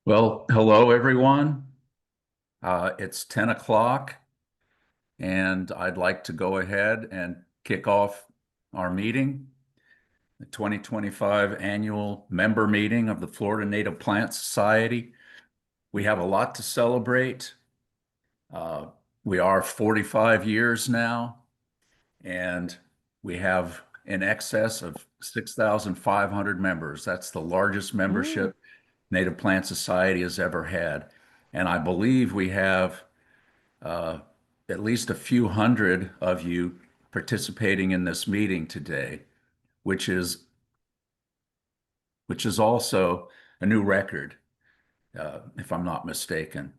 Well, hello everyone. It's 10 o'clock, and I'd like to go ahead and kick off our meeting, the 2025 annual member meeting of the Florida Native Plant Society. We have a lot to celebrate. Uh, we are 45 years now, and we have in excess of 6,500 members. That's the largest Mm, membership Native Plant Society has ever had. And I believe we have uh, at least a few hundred of you participating in this meeting today, which is which is also a new record, if I'm not mistaken.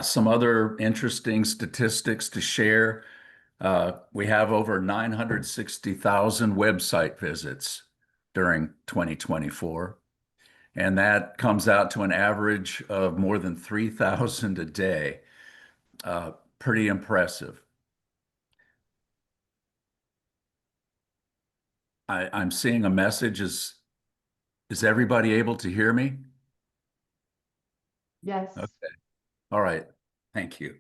Some other interesting statistics to share. We have over 960,000 website visits during 2024, and that comes out to an average of more than 3,000 a day. Uh, Pretty impressive. I'm seeing a message. Is everybody able to hear me? yes. Okay. All right. Thank you.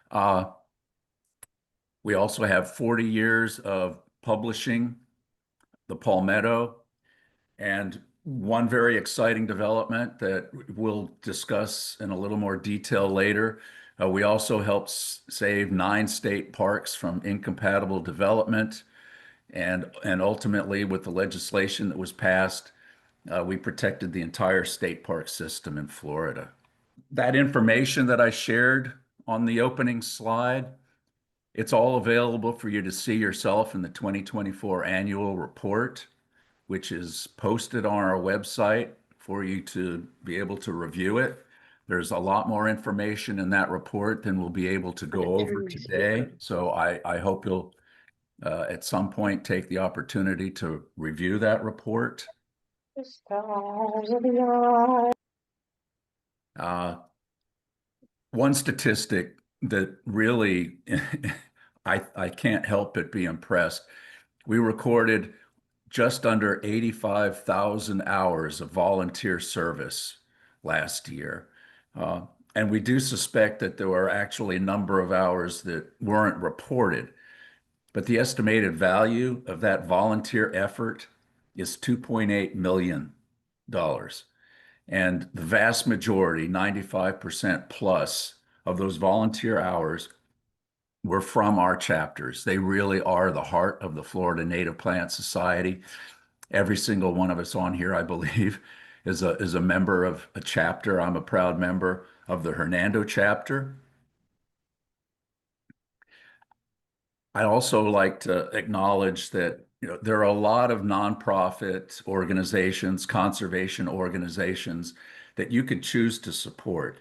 Uh, we also have 40 years of publishing the Palmetto, and one very exciting development that we'll discuss in a little more detail later. We also helped save 9 state parks from incompatible development, and ultimately, with the legislation that was passed, we protected the entire state park system in Florida. That information that I shared on the opening slide, it's all available for you to see yourself in the 2024 annual report, which is posted on our website for you to be able to review it. There's a lot more information in that report than we'll be able to go over today. So I hope you'll at some point take the opportunity to review that report. Uh, One statistic that really I can't help but be impressed. We recorded just under 85,000 hours of volunteer service last year. Uh, and we do suspect that there were actually a number of hours that weren't reported. But the estimated value of that volunteer effort is $2.8 million. And the vast majority, 95% plus of those volunteer hours were from our chapters. They really are the heart of the Florida Native Plant Society. Every single one of us on here, I believe, is a member of a chapter. I'm a proud member of the Hernando chapter. I also like to acknowledge that there are a lot of nonprofit organizations, conservation organizations that you could choose to support.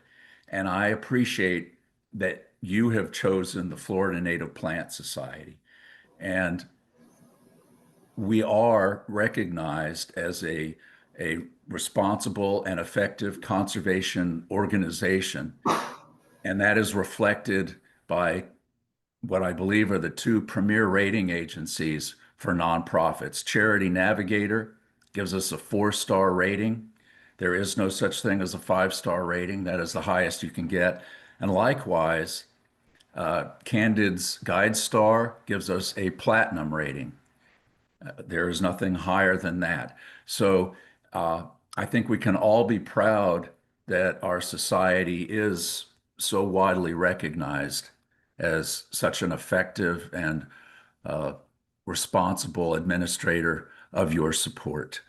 And I appreciate that you have chosen the Florida Native Plant Society. And we are recognized as a responsible and effective conservation organization. And that is reflected by what I believe are the two premier rating agencies for nonprofits. Charity Navigator gives us a 4-star rating. There is no such thing as a 5-star rating. That is the highest you can get. And likewise, Candid's Guide Star gives us a platinum rating. There is nothing higher than that. So uh, I think we can all be proud that our society is so widely recognized as such an effective and uh, responsible administrator of your support.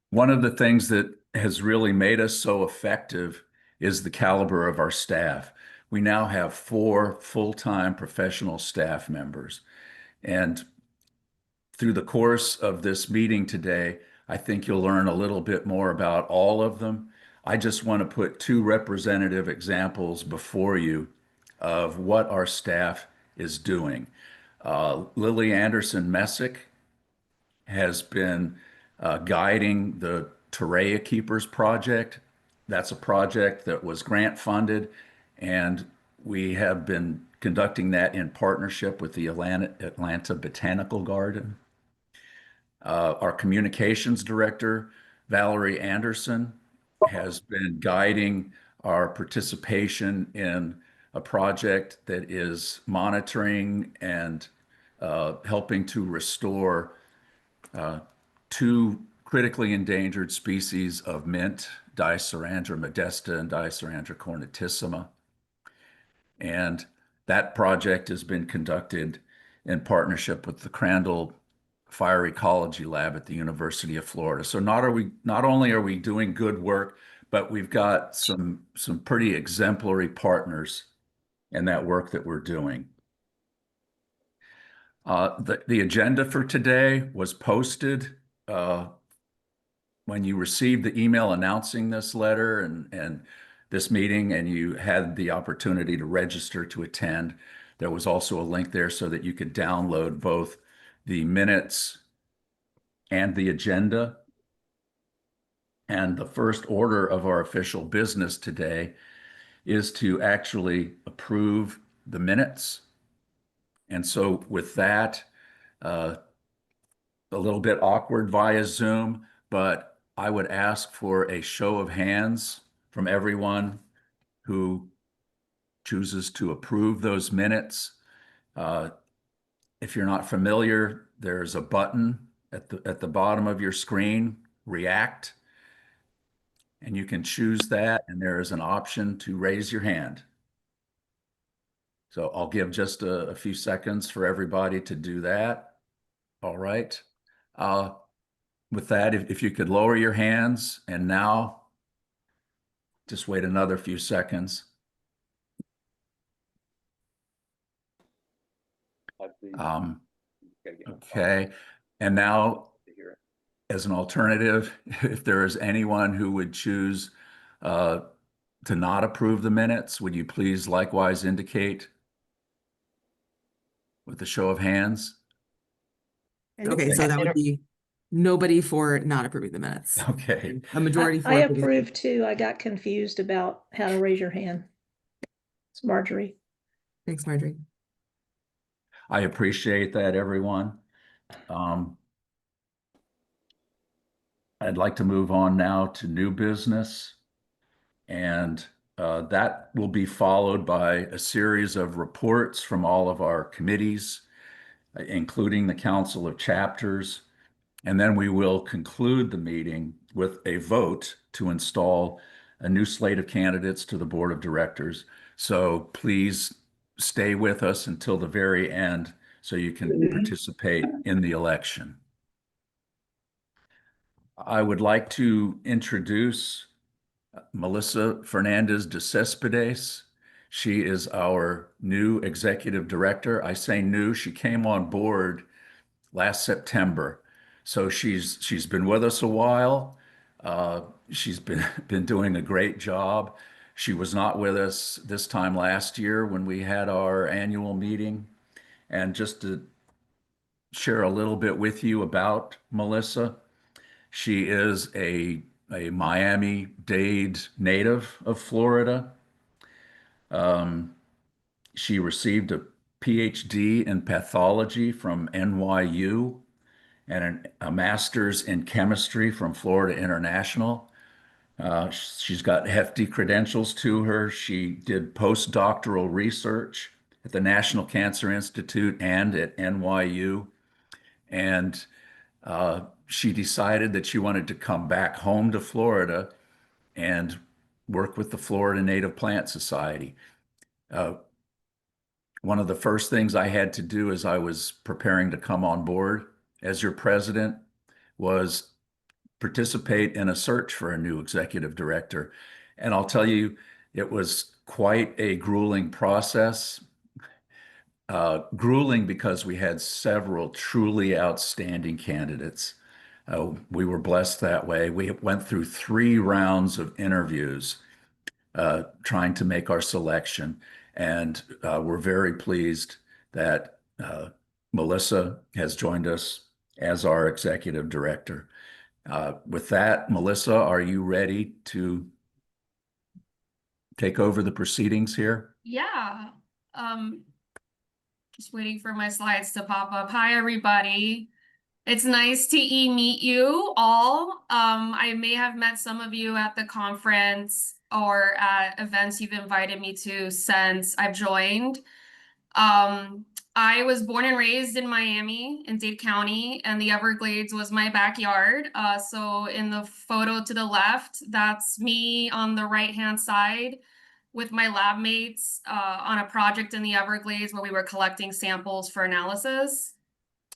One of the things that has really made us so effective is the caliber of our staff. We now have 4 full-time professional staff members. And through the course of this meeting today, I think you'll learn a little bit more about all of them. I just want to put 2 representative examples before you of what our staff is doing. Lily Anderson Messick has been guiding the Torreya Keepers project. That's a project that was grant funded, and we have been conducting that in partnership with the Atlanta Botanical Garden. Our communications director, Valerie Anderson, has been guiding our participation in a project that is monitoring and helping to restore uh, two critically endangered species of mint, Dicerandra modesta and Dicerandra cornatissima. And that project has been conducted in partnership with the Crandall Fire Ecology Lab at the University of Florida. So not only are we doing good work, but we've got some pretty exemplary partners in that work that we're doing. The agenda for today was posted when you received the email announcing this letter and this meeting, and you had the opportunity to register to attend. There was also a link there so that you could download both the minutes and the agenda. And the first order of our official business today is to actually approve the minutes. And so with that, a little bit awkward via Zoom, but I would ask for a show of hands from everyone who chooses to approve those minutes. If you're not familiar, there's a button at the bottom of your screen, React, and you can choose that, and there is an option to raise your hand. So I'll give just a few seconds for everybody to do that. All right. With that, if you could lower your hands, and now just wait another few seconds. Okay. And now, as an alternative, if there is anyone who would choose to not approve the minutes, would you please likewise indicate with a show of hands? Okay, so that would be nobody for not approving the minutes. Okay. A majority for. I approve too. I got confused about how to raise your hand. It's Marjorie. Thanks, Marjorie. I appreciate that, everyone. I'd like to move on now to new business, and that will be followed by a series of reports from all of our committees, including the Council of Chapters. And then we will conclude the meeting with a vote to install a new slate of candidates to the Board of Directors. So please stay with us until the very end so you can participate in the election. I would like to introduce Melissa Fernandez de Cespedes. She is our new executive director. I say new, she came on board last September. So she's been with us a while. She's been doing a great job. She was not with us this time last year when we had our annual meeting. And just to share a little bit with you about Melissa, she is a Miami-Dade native of Florida. She received a PhD in pathology from NYU and a master's in chemistry from Florida International. She's got hefty credentials to her. She did postdoctoral research at the National Cancer Institute and at NYU. And she decided that she wanted to come back home to Florida and work with the Florida Native Plant Society. One of the first things I had to do as I was preparing to come on board as your president was participate in a search for a new executive director. And I'll tell you, it was quite a grueling process. Grueling because we had several truly outstanding candidates. We were blessed that way. We went through 3 rounds of interviews trying to make our selection. And we're very pleased that Melissa has joined us as our executive director. With that, Melissa, are you ready to take over the proceedings here? Yeah. Just waiting for my slides to pop up. Hi, everybody. It's nice to meet you all. I may have met some of you at the conference or at events you've invited me to since I've joined. I was born and raised in Miami in Dade County, and the Everglades was my backyard. So in the photo to the left, that's me on the right-hand side with my lab mates on a project in the Everglades where we were collecting samples for analysis.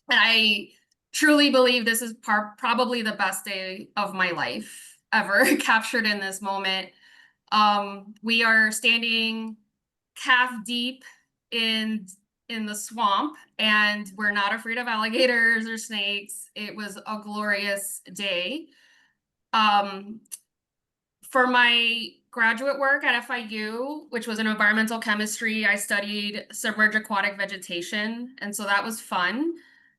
And I truly believe this is probably the best day of my life ever captured in this moment. We are standing calf deep in the swamp, and we're not afraid of alligators or snakes. It was a glorious day. For my graduate work at FIU, which was in environmental chemistry, I studied submerged aquatic vegetation, and so that was fun.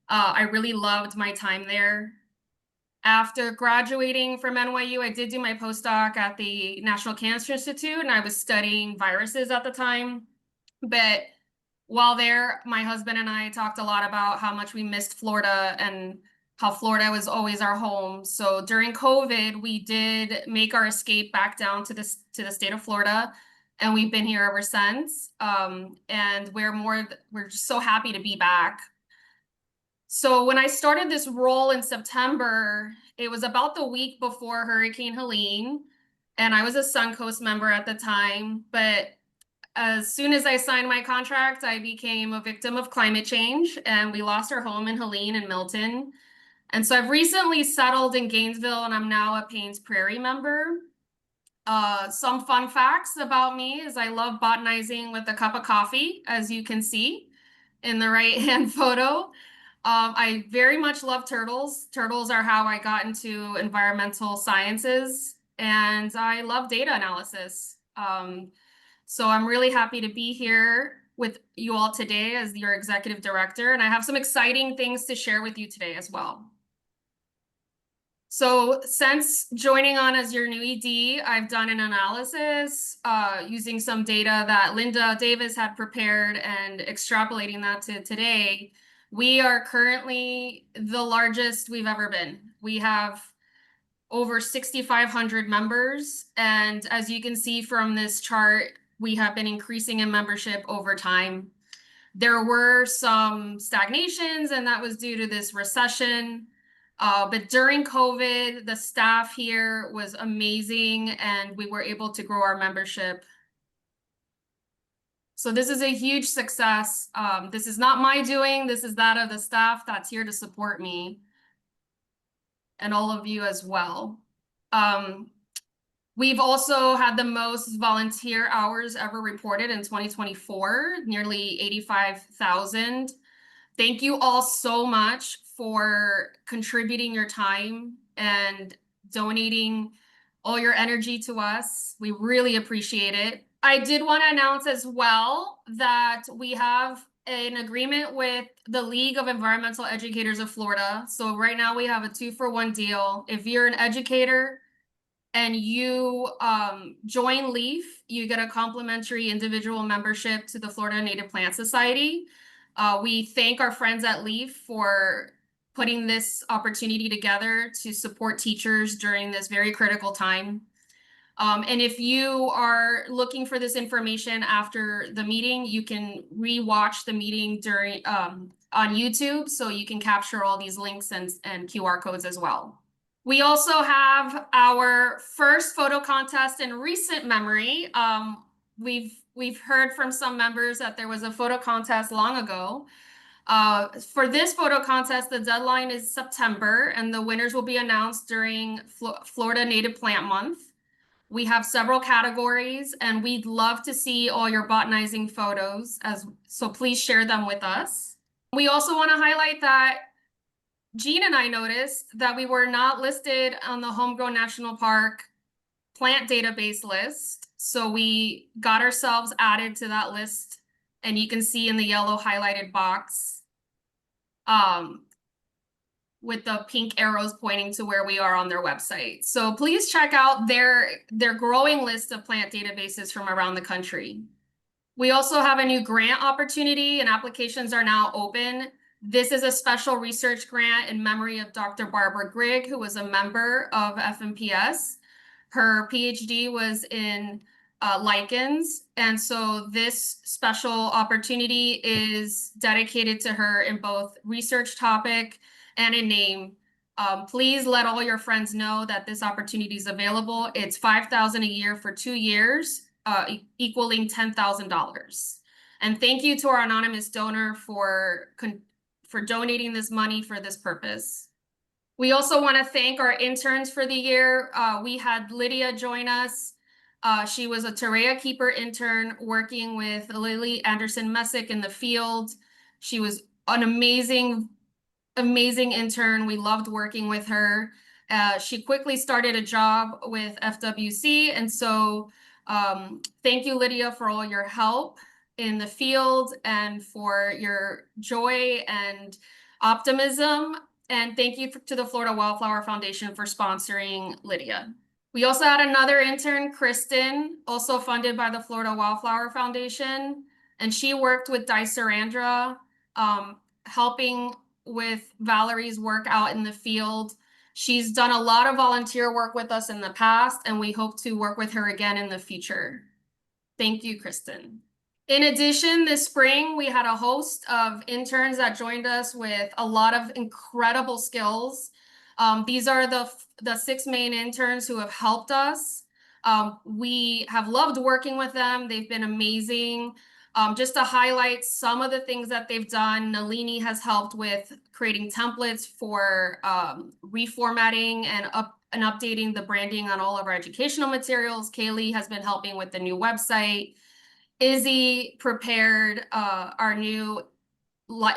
I really loved my time there. After graduating from NYU, I did do my postdoc at the National Cancer Institute, and I was studying viruses at the time. But while there, my husband and I talked a lot about how much we missed Florida and how Florida was always our home. So during COVID, we did make our escape back down to the state of Florida, and we've been here ever since. And we're just so happy to be back. So when I started this role in September, it was about the week before Hurricane Helene, and I was a Suncoast member at the time. But as soon as I signed my contract, I became a victim of climate change, and we lost our home in Helene and Milton. And so I've recently settled in Gainesville, and I'm now a Paynes Prairie member. Some fun facts about me is I love botanizing with a cup of coffee, as you can see in the right-hand photo. I very much love turtles. Turtles are how I got into environmental sciences, and I love data analysis. So I'm really happy to be here with you all today as your executive director, and I have some exciting things to share with you today as well. So since joining on as your new ED, I've done an analysis using some data that Linda Davis had prepared and extrapolating that to today. We are currently the largest we've ever been. We have over 6,500 members. And as you can see from this chart, we have been increasing in membership over time. There were some stagnations, and that was due to this recession. But during COVID, the staff here was amazing, and we were able to grow our membership. So this is a huge success. This is not my doing. This is that of the staff that's here to support me, and all of you as well. We've also had the most volunteer hours ever reported in 2024, nearly 85,000. Thank you all so much for contributing your time and donating all your energy to us. We really appreciate it. I did want to announce as well that we have an agreement with the League of Environmental Educators of Florida. So right now we have a 2-for-1 deal. If you're an educator and you join LEAF, you get a complimentary individual membership to the Florida Native Plant Society. We thank our friends at LEAF for putting this opportunity together to support teachers during this very critical time. And if you are looking for this information after the meeting, you can re-watch the meeting during on YouTube, so you can capture all these links and QR codes as well. We also have our first photo contest in recent memory. We've heard from some members that there was a photo contest long ago. For this photo contest, the deadline is September, and the winners will be announced during Florida Native Plant Month. We have several categories, and we'd love to see all your botanizing photos, so please share them with us. We also want to highlight that Jean and I noticed that we were not listed on the Homegrown National Park plant database list. So we got ourselves added to that list, and you can see in the yellow highlighted box with the pink arrows pointing to where we are on their website. So please check out their growing list of plant databases from around the country. We also have a new grant opportunity, and applications are now open. This is a special research grant in memory of Dr. Barbara Grigg, who was a member of FNPS. Her PhD was in lichens, and so this special opportunity is dedicated to her in both research topic and in name. Please let all your friends know that this opportunity is available. It's $5,000 a year for 2 years, equaling $10,000. And thank you to our anonymous donor for donating this money for this purpose. We also want to thank our interns for the year. We had Lydia join us. She was a Terrea Keeper intern working with Lily Anderson Messick in the field. She was an amazing intern. We loved working with her. She quickly started a job with FWC. And so thank you, Lydia, for all your help in the field and for your joy and optimism. And thank you to the Florida Wildflower Foundation for sponsoring Lydia. We also had another intern, Kristen, also funded by the Florida Wildflower Foundation. And she worked with Dicerandra, helping with Valerie's work out in the field. She's done a lot of volunteer work with us in the past, and we hope to work with her again in the future. Thank you, Kristen. In addition, this spring, we had a host of interns that joined us with a lot of incredible skills. These are the 6 main interns who have helped us. We have loved working with them. They've been amazing. Just to highlight some of the things that they've done, Nalini has helped with creating templates for reformatting and updating the branding on all of our educational materials. Kaylee has been helping with the new website. Izzy prepared our new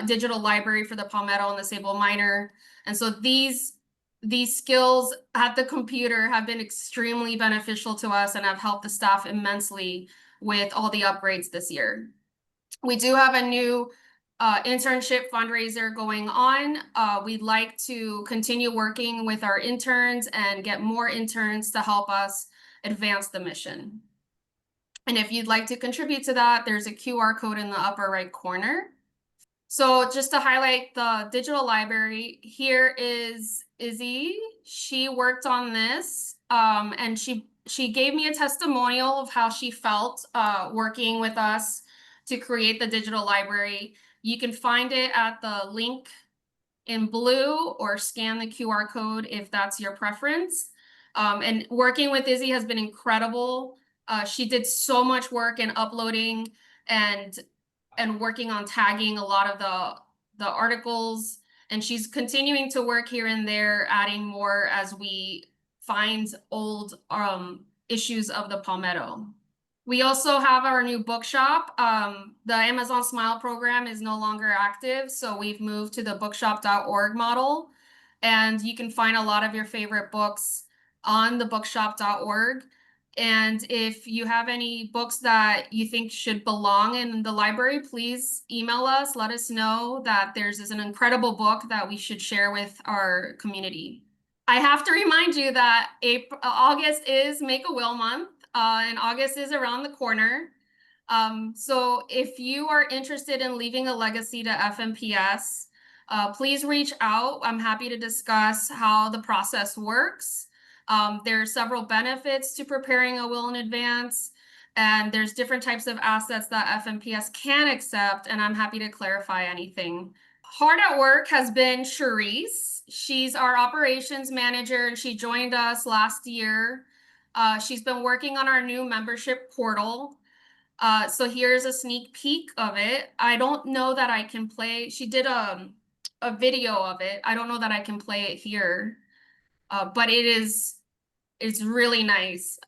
digital library for the Palmetto and the Sable Minor. And so these skills at the computer have been extremely beneficial to us and have helped the staff immensely with all the upgrades this year. We do have a new internship fundraiser going on. We'd like to continue working with our interns and get more interns to help us advance the mission. And if you'd like to contribute to that, there's a QR code in the upper right corner. So just to highlight the digital library, here is Izzy. She worked on this, and she gave me a testimonial of how she felt working with us to create the digital library. You can find it at the link in blue or scan the QR code if that's your preference. And working with Izzy has been incredible. She did so much work in uploading and working on tagging a lot of the articles, and she's continuing to work here and there, adding more as we find old issues of the Palmetto. We also have our new bookshop. The Amazon Smile program is no longer active, so we've moved to the bookshop.org model, and you can find a lot of your favorite books on the bookshop.org. And if you have any books that you think should belong in the library, please email us. Let us know that there's an incredible book that we should share with our community. I have to remind you that August is Make a Will Month, and August is around the corner. So if you are interested in leaving a legacy to FNPS, please reach out. I'm happy to discuss how the process works. There are several benefits to preparing a will in advance, and there's different types of assets that FNPS can accept, and I'm happy to clarify anything. Hard at work has been Charisse. She's our operations manager, and she joined us last year. She's been working on our new membership portal. So here's a sneak peek of it. I don't know that I can play. She did a video of it. I don't know that I can play it here, but it's really nice.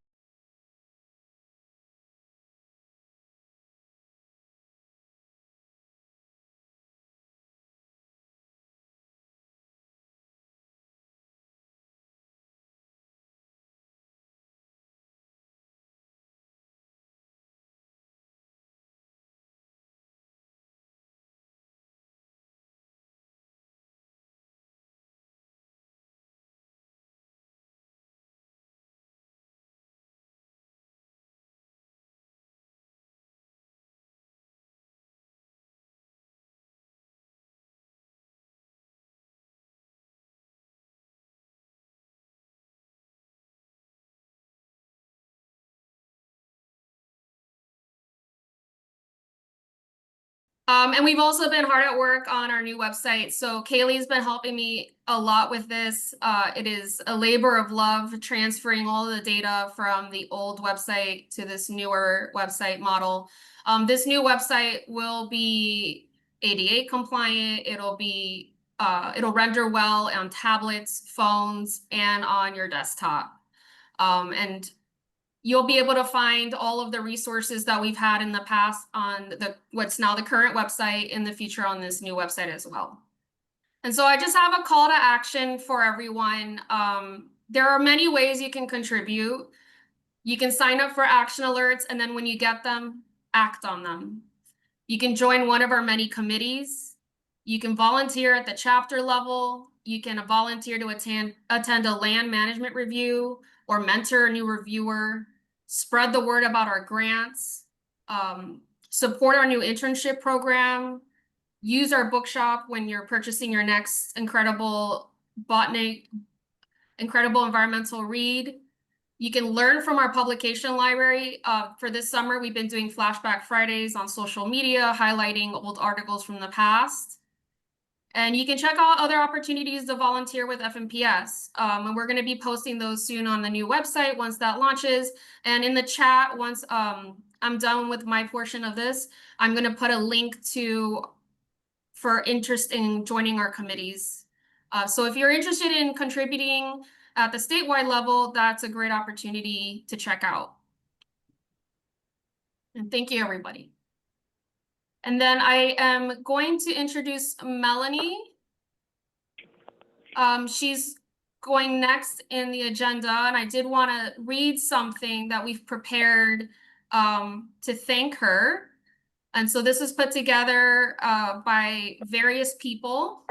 And we've also been hard at work on our new website. So Kaylee's been helping me a lot with this. It is a labor of love transferring all of the data from the old website to this newer website model. This new website will be ADA compliant. It'll render well on tablets, phones, and on your desktop. And you'll be able to find all of the resources that we've had in the past on what's now the current website, in the future on this new website as well. And so I just have a call to action for everyone. There are many ways you can contribute. You can sign up for action alerts, and then when you get them, act on them. You can join one of our many committees. You can volunteer at the chapter level. You can volunteer to attend a land management review or mentor a new reviewer, spread the word about our grants, support our new internship program, use our bookshop when you're purchasing your next incredible environmental read. You can learn from our publication library. For this summer, we've been doing Flashback Fridays on social media, highlighting old articles from the past. And you can check out other opportunities to volunteer with FNPS. And we're going to be posting those soon on the new website once that launches. And in the chat, once I'm done with my portion of this, I'm going to put a link for interest in joining our committees. So if you're interested in contributing at the statewide level, that's a great opportunity to check out. And thank you, everybody. And then I am going to introduce Melanie. She's going next in the agenda, and I did want to read something that we've prepared to thank her. And so this was put together by various people.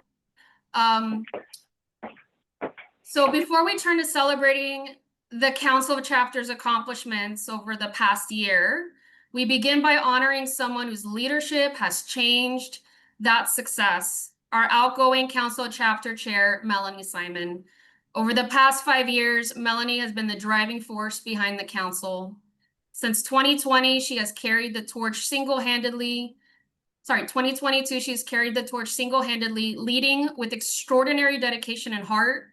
So before we turn to celebrating the Council of Chapters accomplishments over the past year, we begin by honoring someone whose leadership has changed that success. Our outgoing Council of Chapter Chair, Melanie Simon. Over the past 5 years, Melanie has been the driving force behind the Council. Since 2020, she has carried the torch single-handedly. 2022, she's carried the torch single-handedly, leading with extraordinary dedication and heart.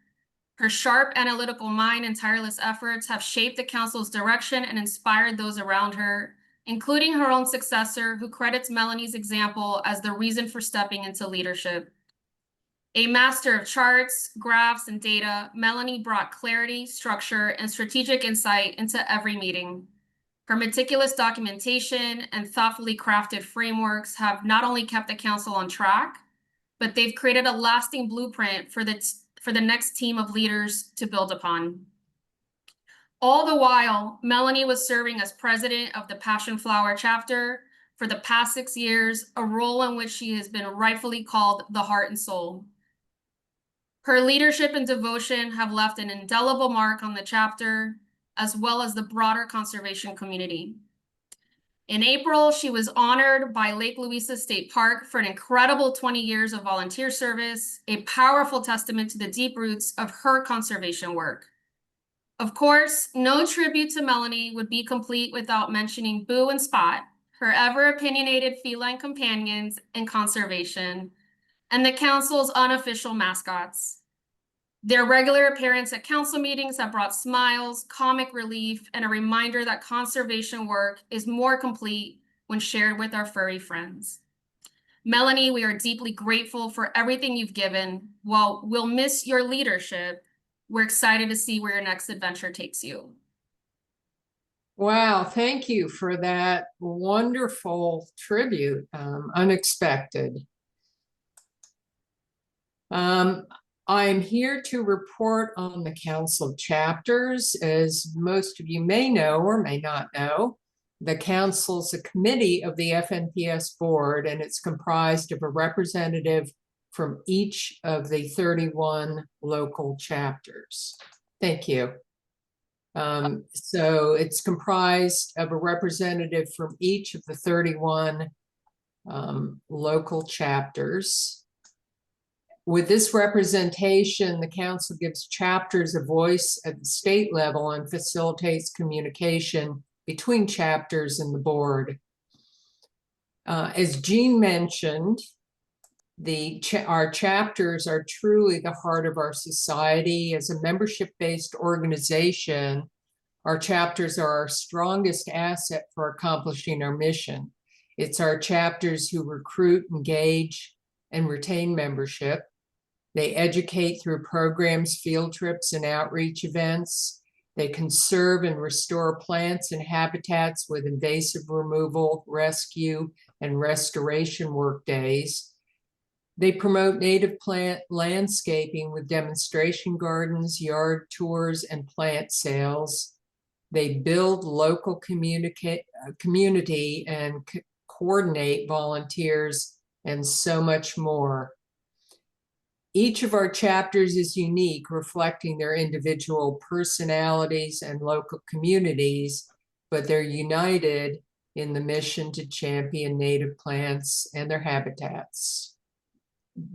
Her sharp analytical mind and tireless efforts have shaped the Council's direction and inspired those around her, including her own successor, who credits Melanie's example as the reason for stepping into leadership. A master of charts, graphs, and data, Melanie brought clarity, structure, and strategic insight into every meeting. Her meticulous documentation and thoughtfully crafted frameworks have not only kept the Council on track, but they've created a lasting blueprint for the next team of leaders to build upon. All the while, Melanie was serving as president of the Passion Flower chapter for the past 6 years, a role in which she has been rightfully called the heart and soul. Her leadership and devotion have left an indelible mark on the chapter, as well as the broader conservation community. In April, she was honored by Lake Louisa State Park for an incredible 20 years of volunteer service, a powerful testament to the deep roots of her conservation work. Of course, no tribute to Melanie would be complete without mentioning Boo and Spot, her ever-opinionated feline companions in conservation, and the Council's unofficial mascots. Their regular appearance at Council meetings have brought smiles, comic relief, and a reminder that conservation work is more complete when shared with our furry friends. Melanie, we are deeply grateful for everything you've given. While we'll miss your leadership, we're excited to see where your next adventure takes you. Wow, thank you for that wonderful tribute, unexpected. I'm here to report on the Council of Chapters. As most of you may know or may not know, the Council's a committee of the FNPS board, and it's comprised of a representative from each of the 31 local chapters. Thank you. So it's comprised of a representative from each of the 31 local chapters. With this representation, the Council gives chapters a voice at the state level and facilitates communication between chapters and the board. As Jean mentioned, our chapters are truly the heart of our society. As a membership-based organization, our chapters are our strongest asset for accomplishing our mission. It's our chapters who recruit, engage, and retain membership. They educate through programs, field trips, and outreach events. They conserve and restore plants and habitats with invasive removal, rescue, and restoration work days. They promote native plant landscaping with demonstration gardens, yard tours, and plant sales. They build local community and coordinate volunteers, and so much more. Each of our chapters is unique, reflecting their individual personalities and local communities, but they're united in the mission to champion native plants and their habitats.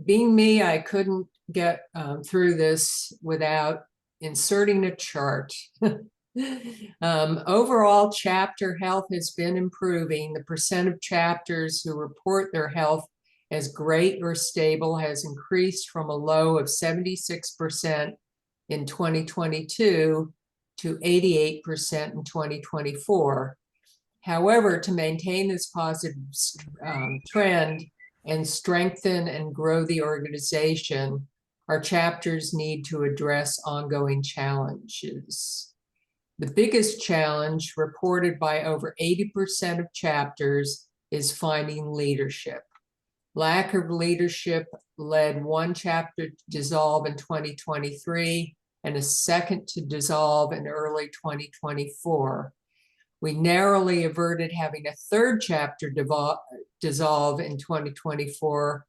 Being me, I couldn't get through this without inserting a chart. Overall, chapter health has been improving. The percent of chapters who report their health as great or stable has increased from a low of 76% in 2022 to 88% in 2024. However, to maintain this positive trend and strengthen and grow the organization, our chapters need to address ongoing challenges. The biggest challenge reported by over 80% of chapters is finding leadership. Lack of leadership led one chapter to dissolve in 2023 and a second to dissolve in early 2024. We narrowly averted having a third chapter dissolve in 2024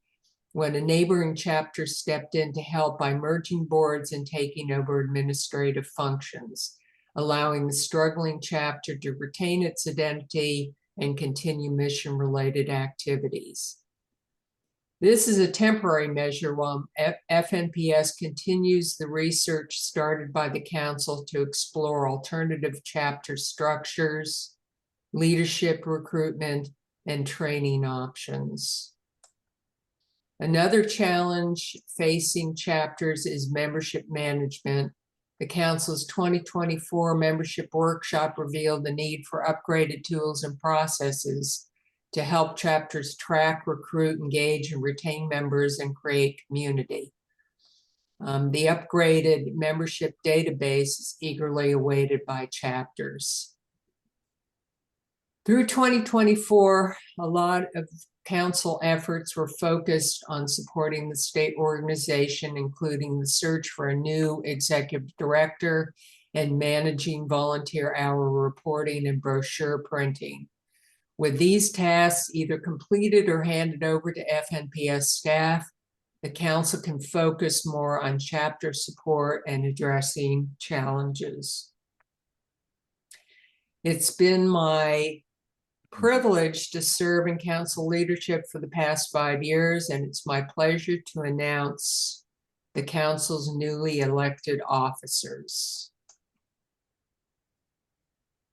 when a neighboring chapter stepped in to help by merging boards and taking over administrative functions, allowing the struggling chapter to retain its identity and continue mission-related activities. This is a temporary measure while FNPS continues the research started by the Council to explore alternative chapter structures, leadership recruitment, and training options. Another challenge facing chapters is membership management. The Council's 2024 membership workshop revealed the need for upgraded tools and processes to help chapters track, recruit, engage, and retain members and create community. The upgraded membership database is eagerly awaited by chapters. Through 2024, a lot of Council efforts were focused on supporting the state organization, including the search for a new executive director and managing volunteer hour reporting and brochure printing. With these tasks either completed or handed over to FNPS staff, the Council can focus more on chapter support and addressing challenges. It's been my privilege to serve in Council leadership for the past 5 years, and it's my pleasure to announce the Council's newly elected officers.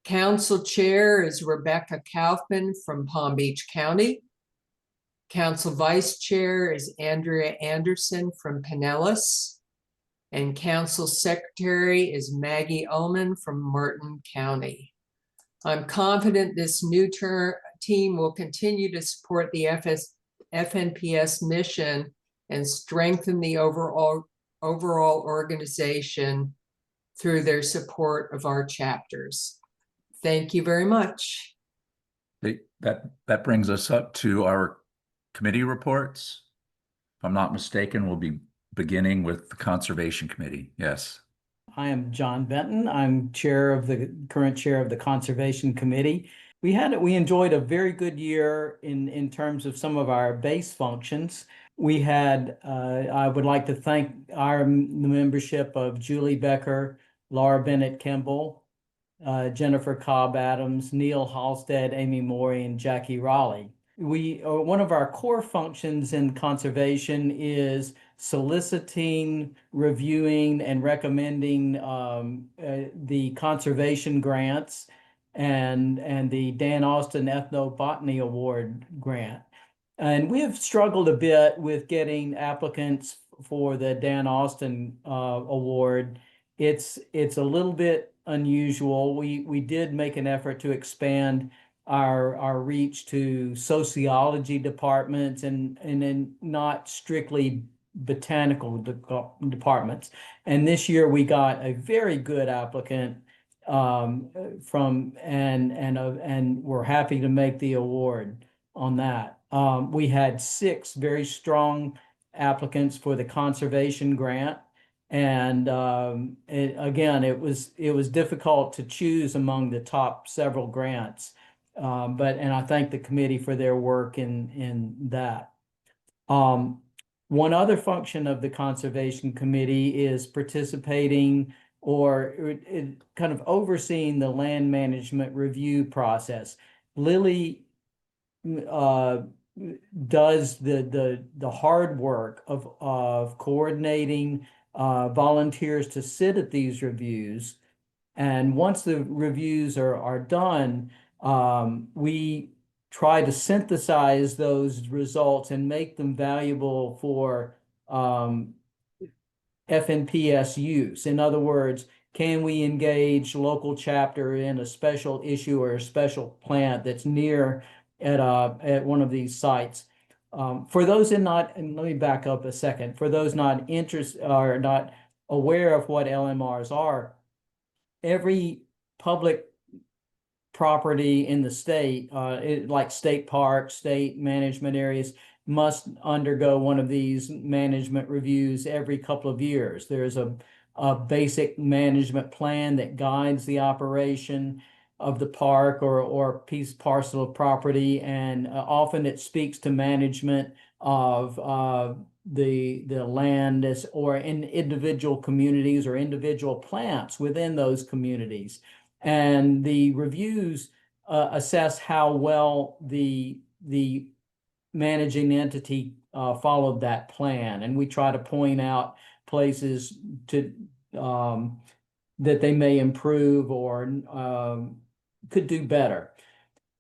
Council Chair is Rebecca Kaufman from Palm Beach County. Council Vice Chair is Andrea Anderson from Pinellas. And Council Secretary is Maggie Ullman from Martin County. I'm confident this new team will continue to support the FNPS mission and strengthen the overall organization through their support of our chapters. Thank you very much. That brings us up to our committee reports. If I'm not mistaken, we'll be beginning with the Conservation Committee. Yes. I am John Benton. I'm current chair of the Conservation Committee. We enjoyed a very good year in terms of some of our base functions. We had, I would like to thank the membership of Julie Becker, Laura Bennett Kimball, Jennifer Cobb Adams, Neil Halstead, Amy Morey, and Jackie Raleigh. One of our core functions in conservation is soliciting, reviewing, and recommending the conservation grants and the Dan Austin Ethnobotany Award grant. And we have struggled a bit with getting applicants for the Dan Austin Award. It's a little bit unusual. We did make an effort to expand our reach to sociology departments and then not strictly botanical departments. And this year we got a very good applicant from and we're happy to make the award on that. We had 6 very strong applicants for the conservation grant. And again, it was difficult to choose among the top several grants. And I thank the committee for their work in that. One other function of the Conservation Committee is participating or kind of overseeing the land management review process. Lily does the hard work of coordinating volunteers to sit at these reviews. And once the reviews are done, we try to synthesize those results and make them valuable for FNPS use. In other words, can we engage local chapter in a special issue or a special plant that's near at one of these sites? For those and let me back up a second. For those not interested or not aware of what LMRs are, every public property in the state, like state parks, state management areas, must undergo one of these management reviews every couple of years. There's a basic management plan that guides the operation of the park or piece parcel of property, and often it speaks to management of the land or in individual communities or individual plants within those communities. And the reviews assess how well the managing entity followed that plan, and we try to point out places to that they may improve or could do better.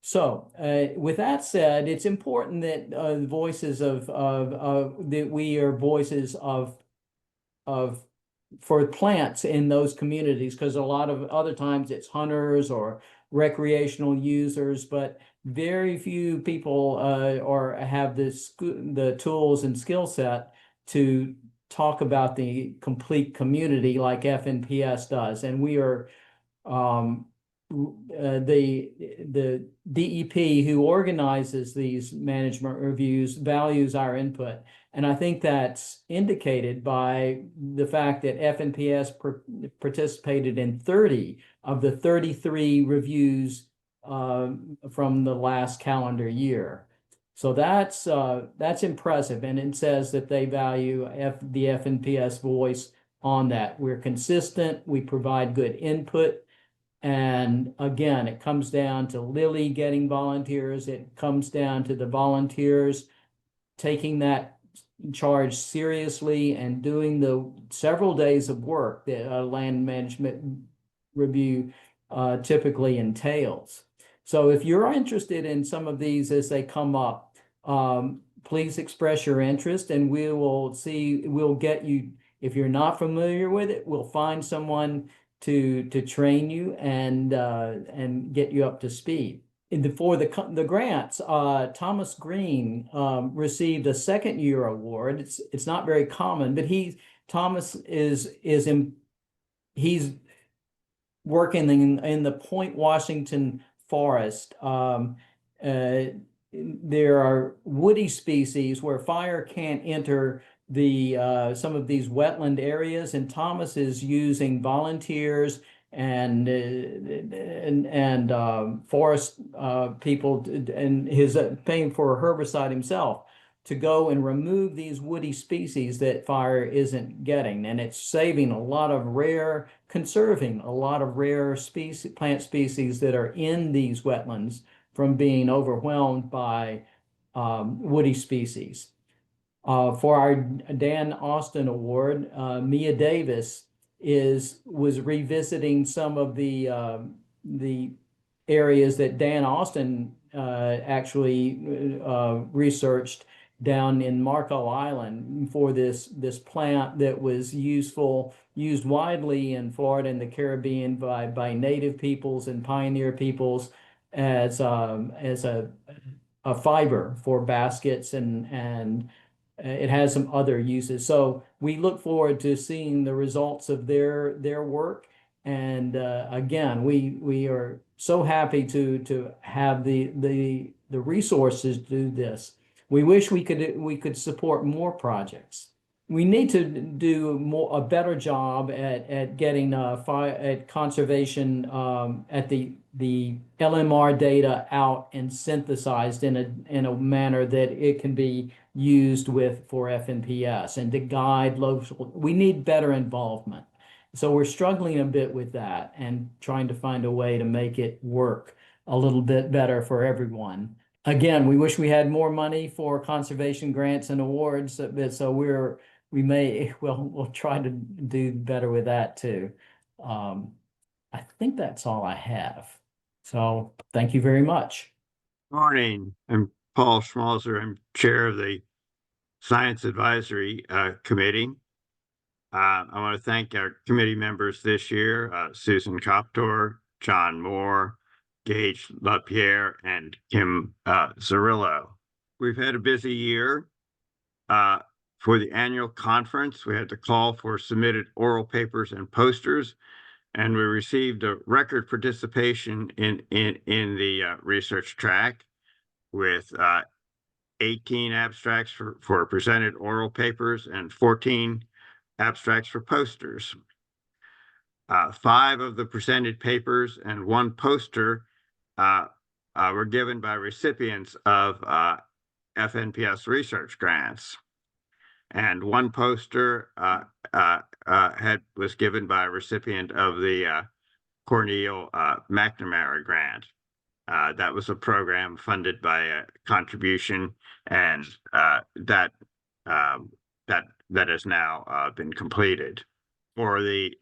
So with that said, it's important that the voices that we are voices of for plants in those communities, because a lot of other times it's hunters or recreational users, but very few people or have the tools and skill set to talk about the complete community like FNPS does. And we are the DEP who organizes these management reviews values our input. And I think that's indicated by the fact that FNPS participated in 30 of the 33 reviews from the last calendar year. So that's impressive, and it says that they value the FNPS voice on that. We're consistent, we provide good input, and again, it comes down to Lily getting volunteers. It comes down to the volunteers taking that charge seriously and doing the several days of work that a land management review typically entails. So if you're interested in some of these as they come up, please express your interest, and we'll get you. If you're not familiar with it, we'll find someone to train you and get you up to speed. For the grants, Thomas Green received a second-year award. It's not very common, but Thomas is he's working in the Point Washington forest. There are woody species where fire can't enter some of these wetland areas, and Thomas is using volunteers and forest people, and his paying for a herbicide himself to go and remove these woody species that fire isn't getting, and it's conserving a lot of rare plant species that are in these wetlands from being overwhelmed by woody species. For our Dan Austin Award, Mia Davis was revisiting some of the areas that Dan Austin actually researched down in Marco Island for this plant that was used widely in Florida and the Caribbean by native peoples and pioneer peoples as a fiber for baskets, and it has some other uses. So we look forward to seeing the results of their work. And again, we are so happy to have the resources to do this. We wish we could support more projects. We need to do a better job at getting at conservation at the LMR data out and synthesized in a manner that it can be used for FNPS and to guide local. We need better involvement. So we're struggling a bit with that and trying to find a way to make it work a little bit better for everyone. Again, we wish we had more money for conservation grants and awards, so we'll try to do better with that too. I think that's all I have. So thank you very much. Morning, I'm Paul Schmalzer. I'm chair of the Science Advisory Committee. I want to thank our committee members this year, Susan Coptor, John Moore, Gage LaPierre, and Kim Zarillo. We've had a busy year. For the annual conference, we had to call for submitted oral papers and posters, and we received a record participation in the research track with 18 abstracts for presented oral papers and 14 abstracts for posters. 5 of the presented papers and 1 poster were given by recipients of FNPS research grants. And 1 poster was given by a recipient of the Cornel McNamara grant. That was a program funded by a contribution, and that has now been completed. For the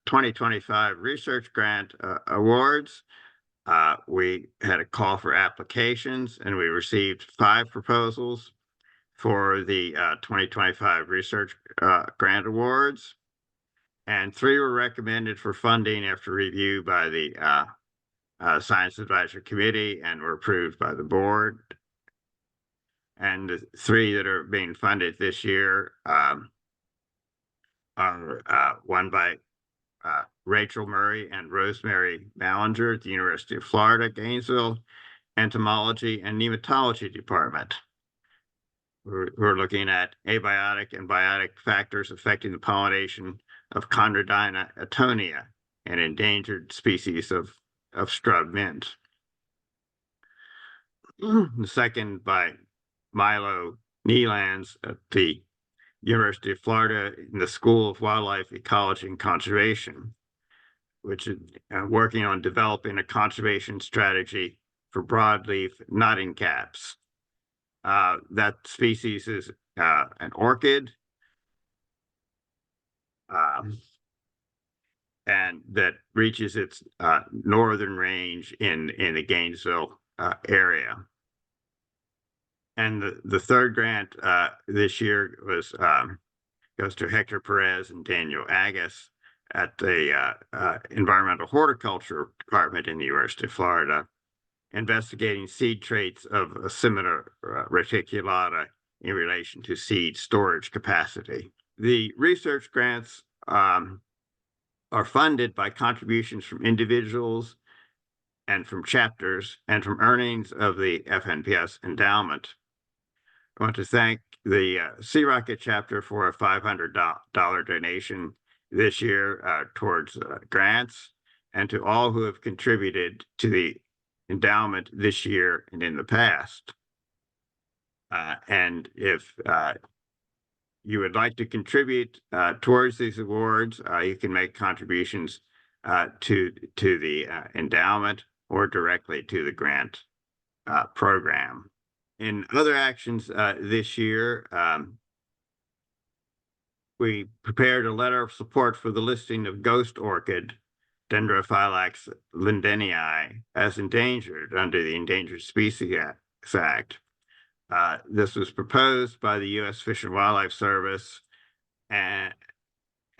2025 Research Grant Awards, we had a call for applications, and we received 5 proposals for the 2025 Research Grant Awards, and 3 were recommended for funding after review by the Science Advisory Committee and were approved by the board. And the 3 that are being funded this year are one by Rachel Murray and Rosemary Ballinger at the University of Florida, Gainesville, Entomology and Nematology Department. We're looking at abiotic and biotic factors affecting the pollination of Chondrodina atonia, an endangered species of scrub mint. The second by Milo Neelands at the University of Florida in the School of Wildlife Ecology and Conservation, which is working on developing a conservation strategy for broadleaf nodding caps. That species is an orchid, and that reaches its northern range in the Gainesville area. And the third grant this year goes to Hector Perez and Daniel Agus at the Environmental Horticulture Department in the University of Florida, investigating seed traits of Asimina reticulata in relation to seed storage capacity. The research grants are funded by contributions from individuals and from chapters and from earnings of the FNPS endowment. I want to thank the Sea Rocket chapter for a $500 donation this year towards grants, and to all who have contributed to the endowment this year and in the past. And if you would like to contribute towards these awards, you can make contributions to the endowment or directly to the grant program. In other actions this year, we prepared a letter of support for the listing of ghost orchid Dendrophylax lindenii as endangered under the Endangered Species Act. This was proposed by the U.S. Fish and Wildlife Service, and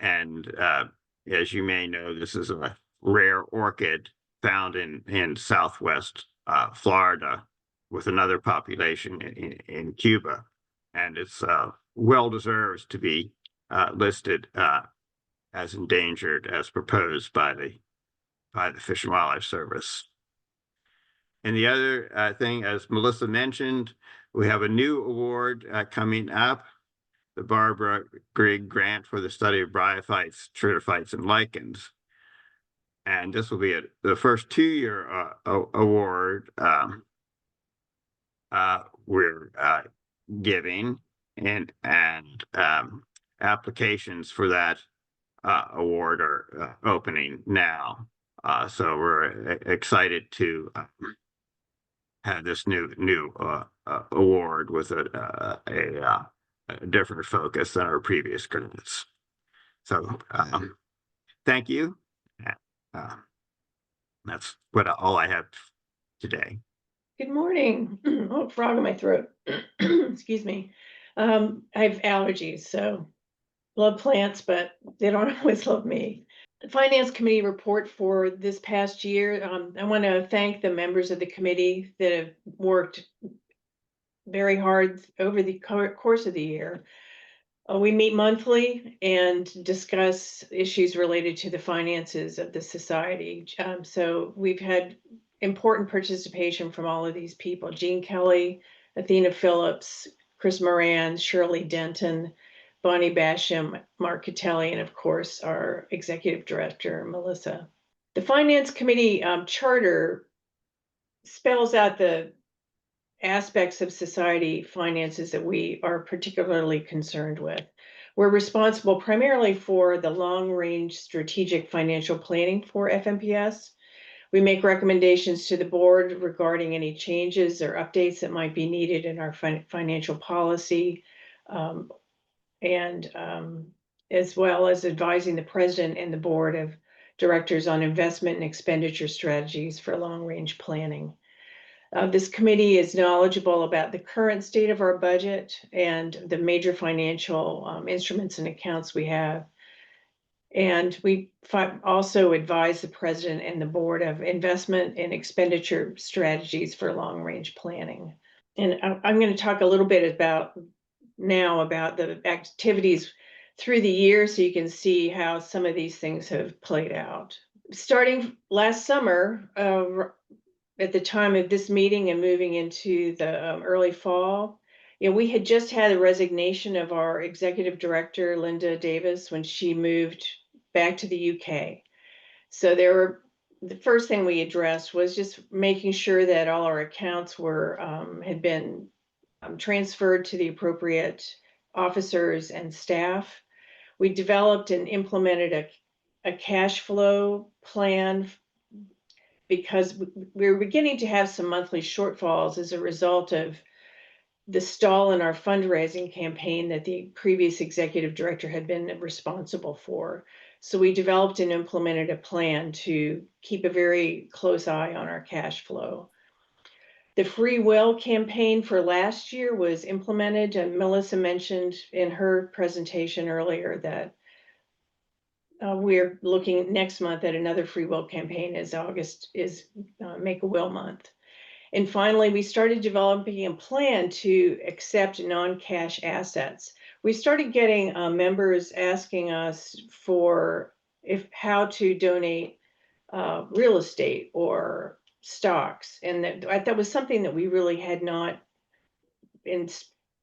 as you may know, this is a rare orchid found in Southwest Florida, with another population in Cuba, and it's well deserves to be listed as endangered as proposed by the Fish and Wildlife Service. And the other thing, as Melissa mentioned, we have a new award coming up, the Barbara Grigg Grant for the study of bryophytes, tritophytes, and lichens. And this will be the first 2-year award we're giving, and applications for that award are opening now. So we're excited to have this new award with a different focus than our previous grants. So thank you. That's all I have today. Good morning. Oh, frog in my throat. Excuse me. I have allergies, so love plants, but they don't always love me. The Finance Committee report for this past year. I want to thank the members of the committee that have worked very hard over the course of the year. We meet monthly and discuss issues related to the finances of the society. So we've had important participation from all of these people: Jean Kelly, Athena Phillips, Chris Moran, Shirley Denton, Bonnie Basham, Mark Catelli, and of course our executive director, Melissa. The Finance Committee charter spells out the aspects of society finances that we are particularly concerned with. We're responsible primarily for the long-range strategic financial planning for FNPS. We make recommendations to the board regarding any changes or updates that might be needed in our financial policy, and as well as advising the president and the board of directors on investment and expenditure strategies for long-range planning. This committee is knowledgeable about the current state of our budget and the major financial instruments and accounts we have. And we also advise the president and the board of investment and expenditure strategies for long-range planning. And I'm going to talk a little bit about the activities through the year so you can see how some of these things have played out. Starting last summer, at the time of this meeting and moving into the early fall, we had just had a resignation of our executive director, Linda Davis, when she moved back to the UK. So the first thing we addressed was just making sure that all our accounts had been transferred to the appropriate officers and staff. We developed and implemented a cash flow plan because we were beginning to have some monthly shortfalls as a result of the stall in our fundraising campaign that the previous executive director had been responsible for. So we developed and implemented a plan to keep a very close eye on our cash flow. The free will campaign for last year was implemented, and Melissa mentioned in her presentation earlier that we're looking next month at another free will campaign, as August is Make a Will Month. And finally, we started developing a plan to accept non-cash assets. We started getting members asking us for how to donate real estate or stocks, and that was something that we really had not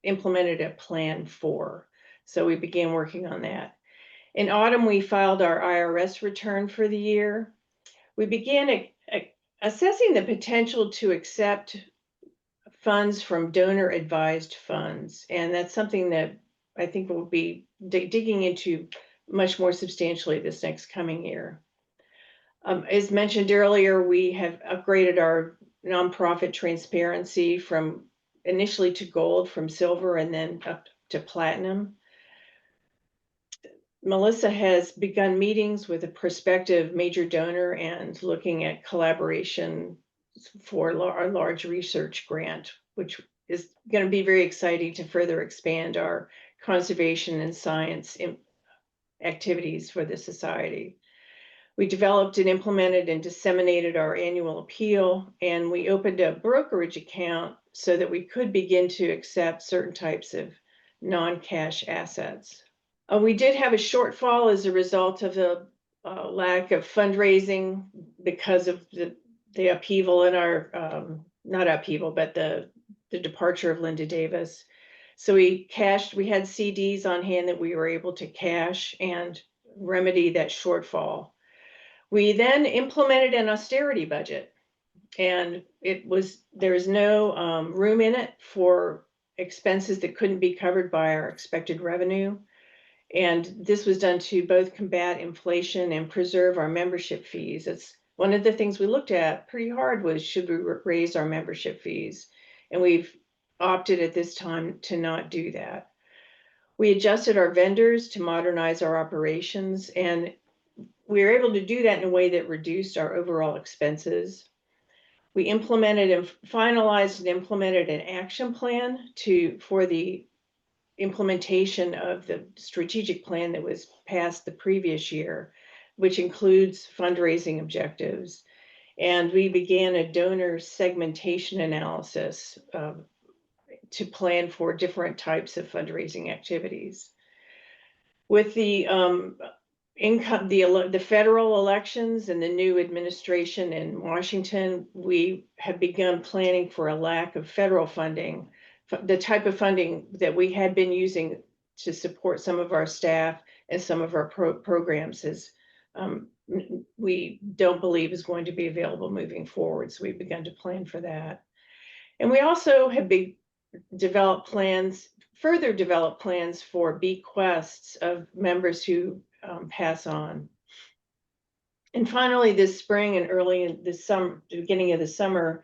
implemented a plan for. So we began working on that. In autumn, we filed our IRS return for the year. We began assessing the potential to accept funds from donor-advised funds, and that's something that I think we'll be digging into much more substantially this next coming year. As mentioned earlier, we have upgraded our nonprofit transparency from initially to gold, from silver, and then up to platinum. Melissa has begun meetings with a prospective major donor and looking at collaboration for our large research grant, which is going to be very exciting to further expand our conservation and science activities for the society. We developed and implemented and disseminated our annual appeal, and we opened a brokerage account so that we could begin to accept certain types of non-cash assets. We did have a shortfall as a result of the lack of fundraising because of the upheaval in our, not upheaval, but the departure of Linda Davis. So we had CDs on hand that we were able to cash and remedy that shortfall. We then implemented an austerity budget, and there's no room in it for expenses that couldn't be covered by our expected revenue. And this was done to both combat inflation and preserve our membership fees. It's one of the things we looked at pretty hard was, should we raise our membership fees? And we've opted at this time to not do that. We adjusted our vendors to modernize our operations, and we were able to do that in a way that reduced our overall expenses. We implemented and finalized and implemented an action plan for the implementation of the strategic plan that was passed the previous year, which includes fundraising objectives. And we began a donor segmentation analysis to plan for different types of fundraising activities. With the the federal elections and the new administration in Washington, we have begun planning for a lack of federal funding. The type of funding that we had been using to support some of our staff and some of our programs we don't believe is going to be available moving forward. So we've begun to plan for that. And we also have further developed plans for bequests of members who pass on. And finally, this spring and early in the summer, beginning of the summer,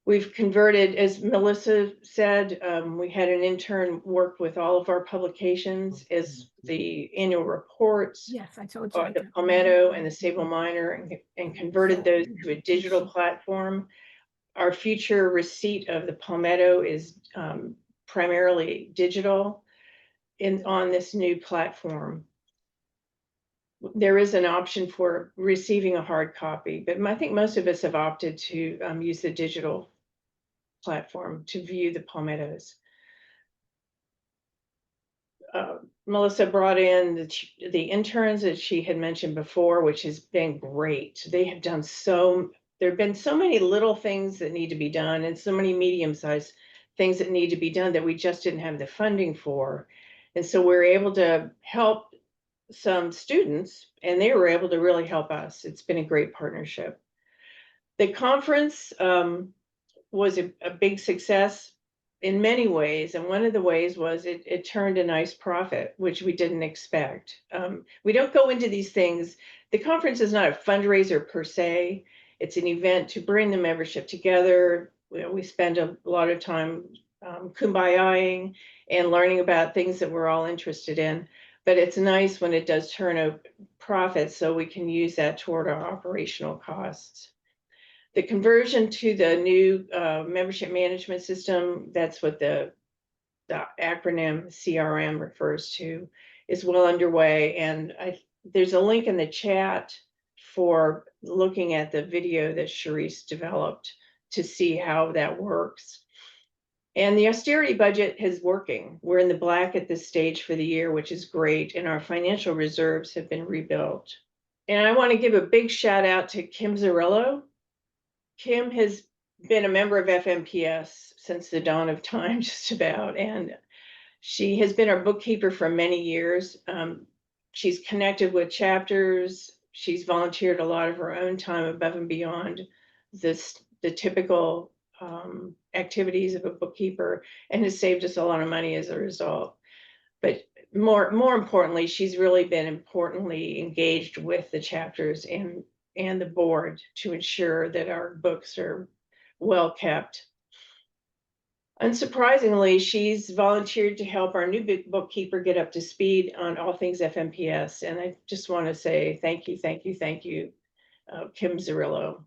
we've converted, as Melissa said, we had an intern work with all of our publications as the annual reports. Yes, I told you. The Palmetto and the Sable Miner, and converted those to a digital platform. Our future receipt of the Palmetto is primarily digital on this new platform. There is an option for receiving a hard copy, but I think most of us have opted to use the digital platform to view the palmettos. Melissa brought in the interns that she had mentioned before, which has been great. They have done there have been so many little things that need to be done and so many medium-sized things that need to be done that we just didn't have the funding for. And so we're able to help some students, and they were able to really help us. It's been a great partnership. The conference was a big success in many ways, and one of the ways was it turned a nice profit, which we didn't expect. We don't go into these things. The conference is not a fundraiser per se. It's an event to bring the membership together. We spend a lot of time kumbayaing and learning about things that we're all interested in. But it's nice when it does turn a profit, so we can use that toward our operational costs. The conversion to the new membership management system, that's what the acronym CRM refers to, is well underway. And there's a link in the chat for looking at the video that Charisse developed to see how that works. And the austerity budget is working. We're in the black at this stage for the year, which is great. And our financial reserves have been rebuilt. And I want to give a big shout out to Kim Zarillo. Kim has been a member of FNPS since the dawn of time, just about. And she has been our bookkeeper for many years. She's connected with chapters. She's volunteered a lot of her own time above and beyond the typical activities of a bookkeeper, and has saved us a lot of money as a result. But more importantly, she's really been importantly engaged with the chapters and the board to ensure that our books are well kept. Unsurprisingly, she's volunteered to help our new bookkeeper get up to speed on all things FNPS. And I just want to say thank you, Kim Zarillo.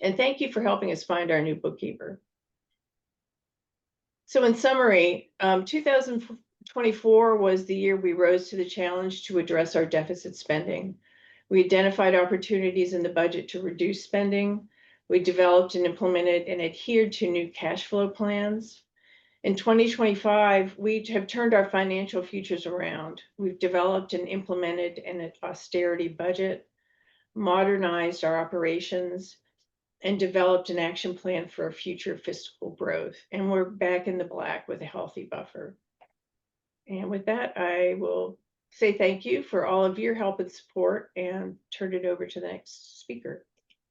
And thank you for helping us find our new bookkeeper. So in summary, 2024 was the year we rose to the challenge to address our deficit spending. We identified opportunities in the budget to reduce spending. We developed and implemented and adhered to new cash flow plans. In 2025, we have turned our financial futures around. We've developed and implemented an austerity budget, modernized our operations, and developed an action plan for future fiscal growth. And we're back in the black with a healthy buffer. And with that, I will say thank you for all of your help and support and turn it over to the next speaker.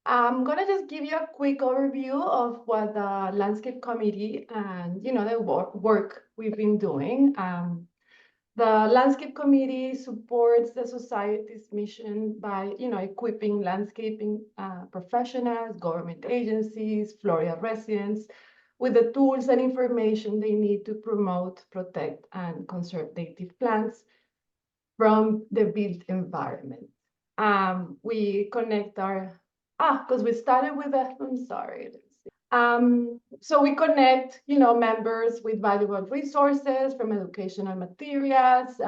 I'm gonna just give you a quick overview of what the Landscape Committee and the work we've been doing. The Landscape Committee supports the society's mission by equipping landscaping professionals, government agencies, Florida residents with the tools and information they need to promote, protect, and conserve native plants from the built environment. We connect because we started with that. I'm sorry. So we connect, members with valuable resources from educational materials,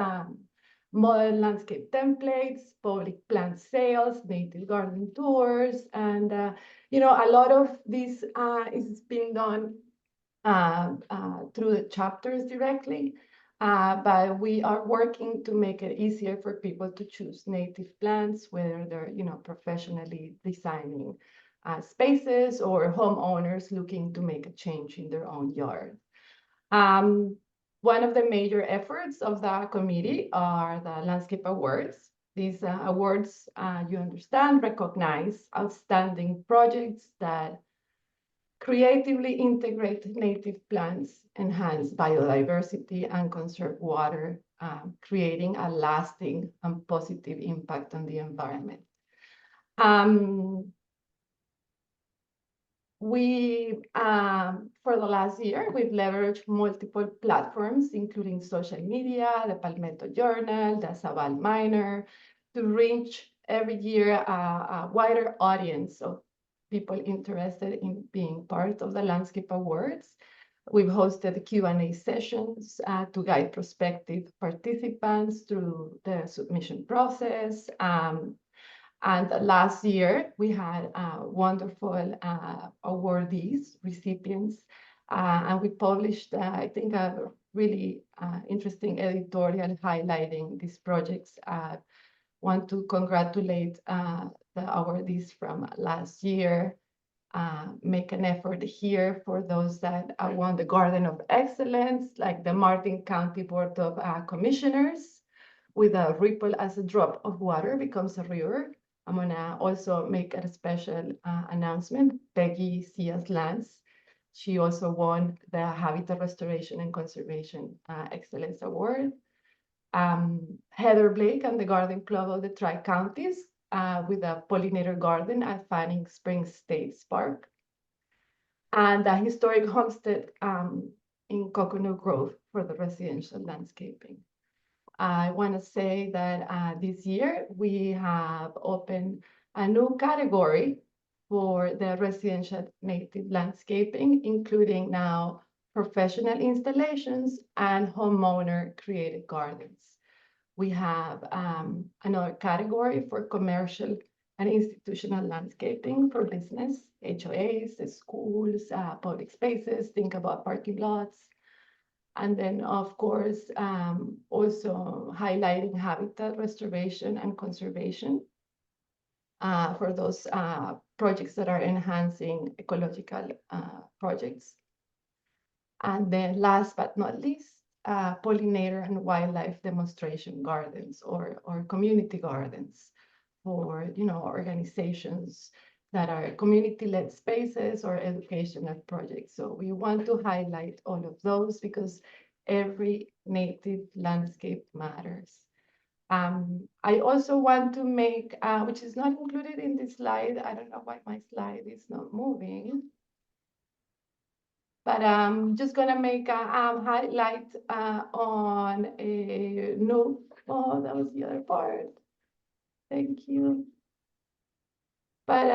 modern landscape templates, public plant sales, native garden tours, and a lot of this is being done through the chapters directly. But we are working to make it easier for people to choose native plants, whether they're professionally designing spaces or homeowners looking to make a change in their own yard. One of the major efforts of the committee are the Landscape Awards. These awards, you understand, recognize outstanding projects that creatively integrate native plants, enhance biodiversity, and conserve water, creating a lasting and positive impact on the environment. For the last year, we've leveraged multiple platforms, including social media, the Palmetto Journal, the Sabal Miner, to reach every year a wider audience of people interested in being part of the Landscape Awards. We've hosted Q&A sessions to guide prospective participants through the submission process. And last year, we had wonderful awardees, recipients, and we published, I think, a really interesting editorial highlighting these projects. I want to congratulate the awardees from last year, make an effort here for those that won the Garden of Excellence, like the Martin County Board of Commissioners, with a ripple as a drop of water becomes a river. I'm gonna also make a special announcement. Peggy Cias Lance, she also won the Habitat Restoration and Conservation Excellence Award. Heather Blake and the Garden Club of the Tri-Counties with a pollinator garden at Fanning Springs State Park. And a historic homestead in Coconut Grove for the residential landscaping. I want to say that this year we have opened a new category for the residential native landscaping, including now professional installations and homeowner created gardens. We have another category for commercial and institutional landscaping for business, HOAs, schools, public spaces, think about parking lots. And then, of course, also highlighting habitat restoration and conservation for those projects that are enhancing ecological projects. And then last but not least, pollinator and wildlife demonstration gardens or community gardens for organizations that are community-led spaces or educational projects. So we want to highlight all of those because every native landscape matters. I also want to make, which is not included in this slide, I don't know why my slide is not moving. But I'm just gonna make a highlight on a no. Oh, that was the other part. Thank you. But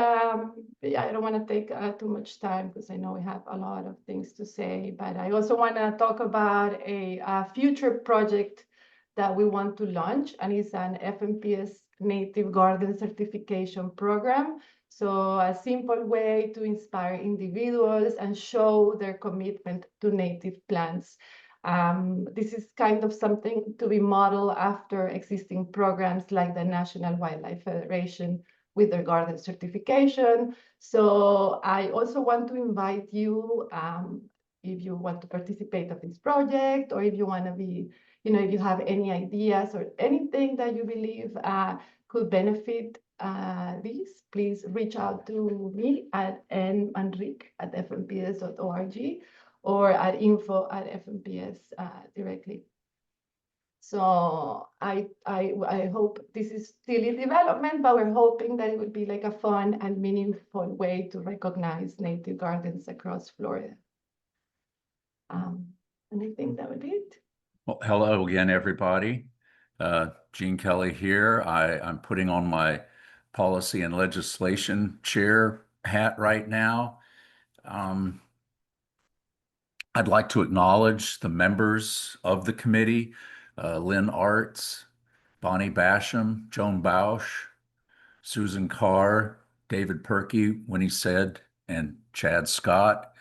yeah, I don't want to take too much time because I know we have a lot of things to say. But I also want to talk about a future project that we want to launch, and it's an FNPS Native Garden Certification Program. So a simple way to inspire individuals and show their commitment to native plants. This is kind of something to be modeled after existing programs like the National Wildlife Federation with their garden certification. So I also want to invite you, if you want to participate of this project, or if you want to be, if you have any ideas or anything that you believe could benefit this, please reach out to me at nmanrique@fnps.org or at info@fnps directly. So I hope this is still in development, but we're hoping that it would be like a fun and meaningful way to recognize native gardens across Florida. And I think that would be it. Well, hello again, everybody. Gene Kelly here. I'm putting on my policy and legislation chair hat right now. I'd like to acknowledge the members of the committee, Lynn Arts, Bonnie Basham, Joan Bausch, Susan Carr, David Perky, Winnie Said, and Chad Scott.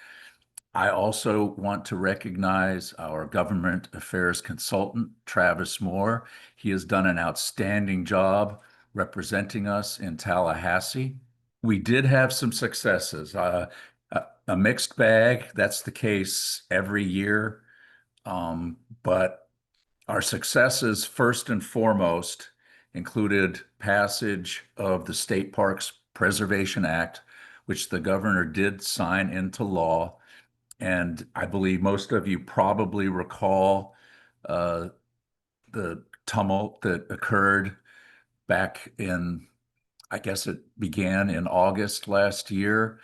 I also want to recognize our government affairs consultant, Travis Moore. He has done an outstanding job representing us in Tallahassee. We did have some successes, a mixed bag. That's the case every year. But our successes, first and foremost, included passage of the State Parks Preservation Act, which the governor did sign into law. And I believe most of you probably recall the tumult that occurred back in, I guess it began in August last year,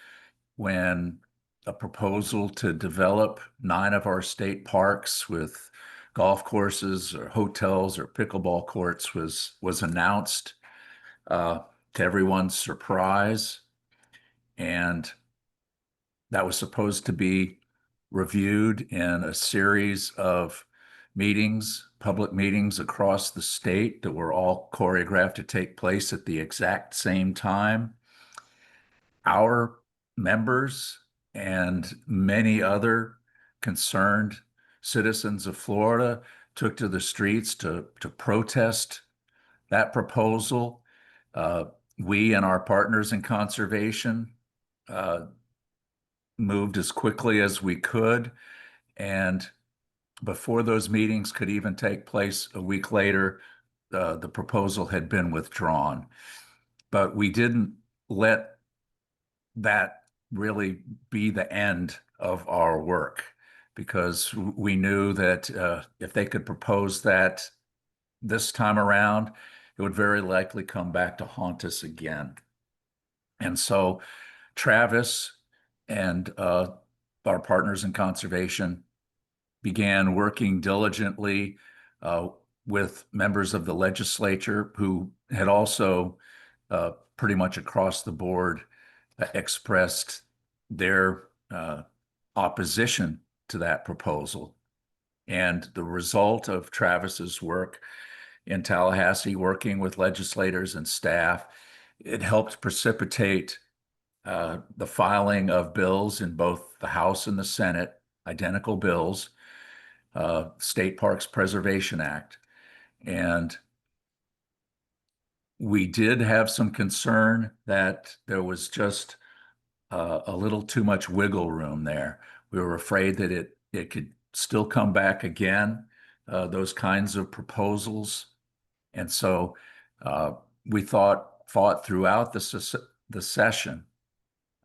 when a proposal to develop 9 of our state parks with golf courses or hotels or pickleball courts was announced, to everyone's surprise. And that was supposed to be reviewed in a series of meetings, public meetings across the state that were all choreographed to take place at the exact same time. Our members and many other concerned citizens of Florida took to the streets to protest that proposal. We and our partners in conservation moved as quickly as we could, and before those meetings could even take place a week later, the proposal had been withdrawn. But we didn't let that really be the end of our work, because we knew that if they could propose that this time around, it would very likely come back to haunt us again. And so Travis and our partners in conservation began working diligently with members of the legislature who had also pretty much across the board expressed their opposition to that proposal. And the result of Travis's work in Tallahassee, working with legislators and staff, it helped precipitate the filing of bills in both the House and the Senate, identical bills, State Parks Preservation Act. And we did have some concern that there was just a little too much wiggle room there. We were afraid that it could still come back again, those kinds of proposals. And so we fought throughout the session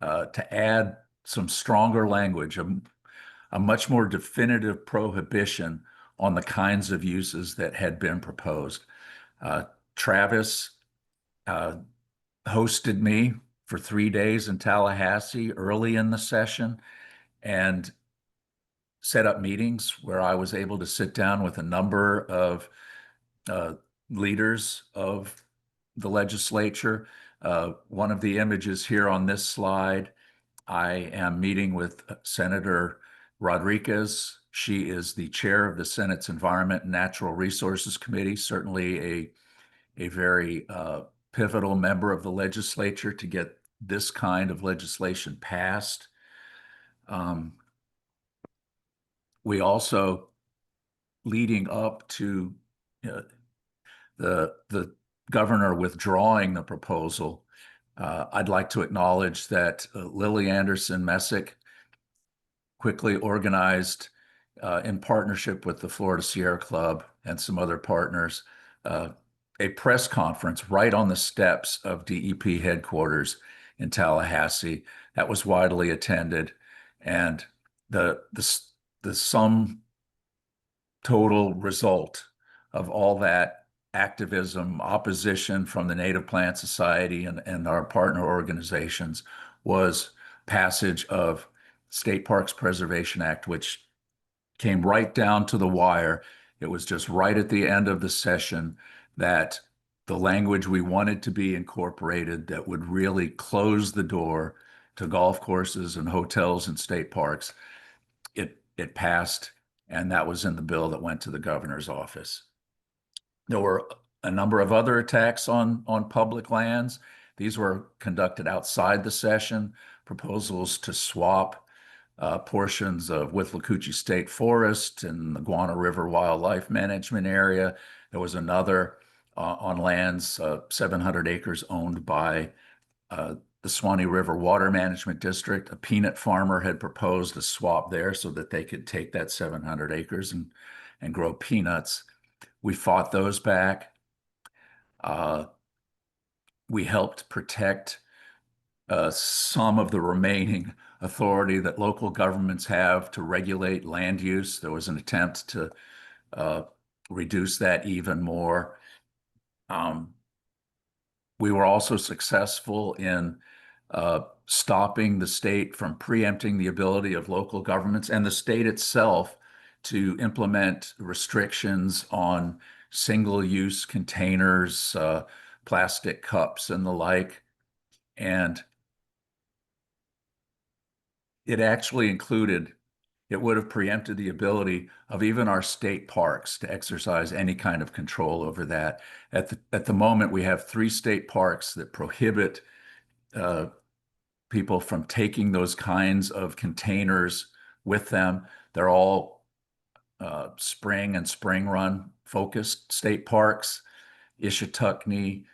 to add some stronger language, a much more definitive prohibition on the kinds of uses that had been proposed. Travis hosted me for 3 days in Tallahassee early in the session, and set up meetings where I was able to sit down with a number of leaders of the legislature. One of the images here on this slide, I am meeting with Senator Rodriguez. She is the chair of the Senate's Environment and Natural Resources Committee, certainly a very pivotal member of the legislature to get this kind of legislation passed. We also, leading up to the governor withdrawing the proposal, I'd like to acknowledge that Lily Anderson Messick quickly organized, in partnership with the Florida Sierra Club and some other partners, a press conference right on the steps of DEP headquarters in Tallahassee that was widely attended, and the sum total result of all that activism, opposition from the Native Plant Society and our partner organizations was passage of State Parks Preservation Act, which came right down to the wire. It was just right at the end of the session that the language we wanted to be incorporated that would really close the door to golf courses and hotels and state parks, it passed, and that was in the bill that went to the governor's office. There were a number of other attacks on public lands. These were conducted outside the session, proposals to swap portions of Withlacoochee State Forest and the Guana River Wildlife Management Area. There was another on lands, 700 acres owned by the Swanee River Water Management District. A peanut farmer had proposed a swap there so that they could take that 700 acres and grow peanuts. We fought those back. We helped protect some of the remaining authority that local governments have to regulate land use. There was an attempt to reduce that even more. We were also successful in stopping the state from preempting the ability of local governments and the state itself to implement restrictions on single-use containers, plastic cups, and the like. And it actually included, it would have preempted the ability of even our state parks to exercise any kind of control over that. At the moment, we have 3 state parks that prohibit people from taking those kinds of containers with them. They're all spring and spring run focused state parks: Ishitucknee,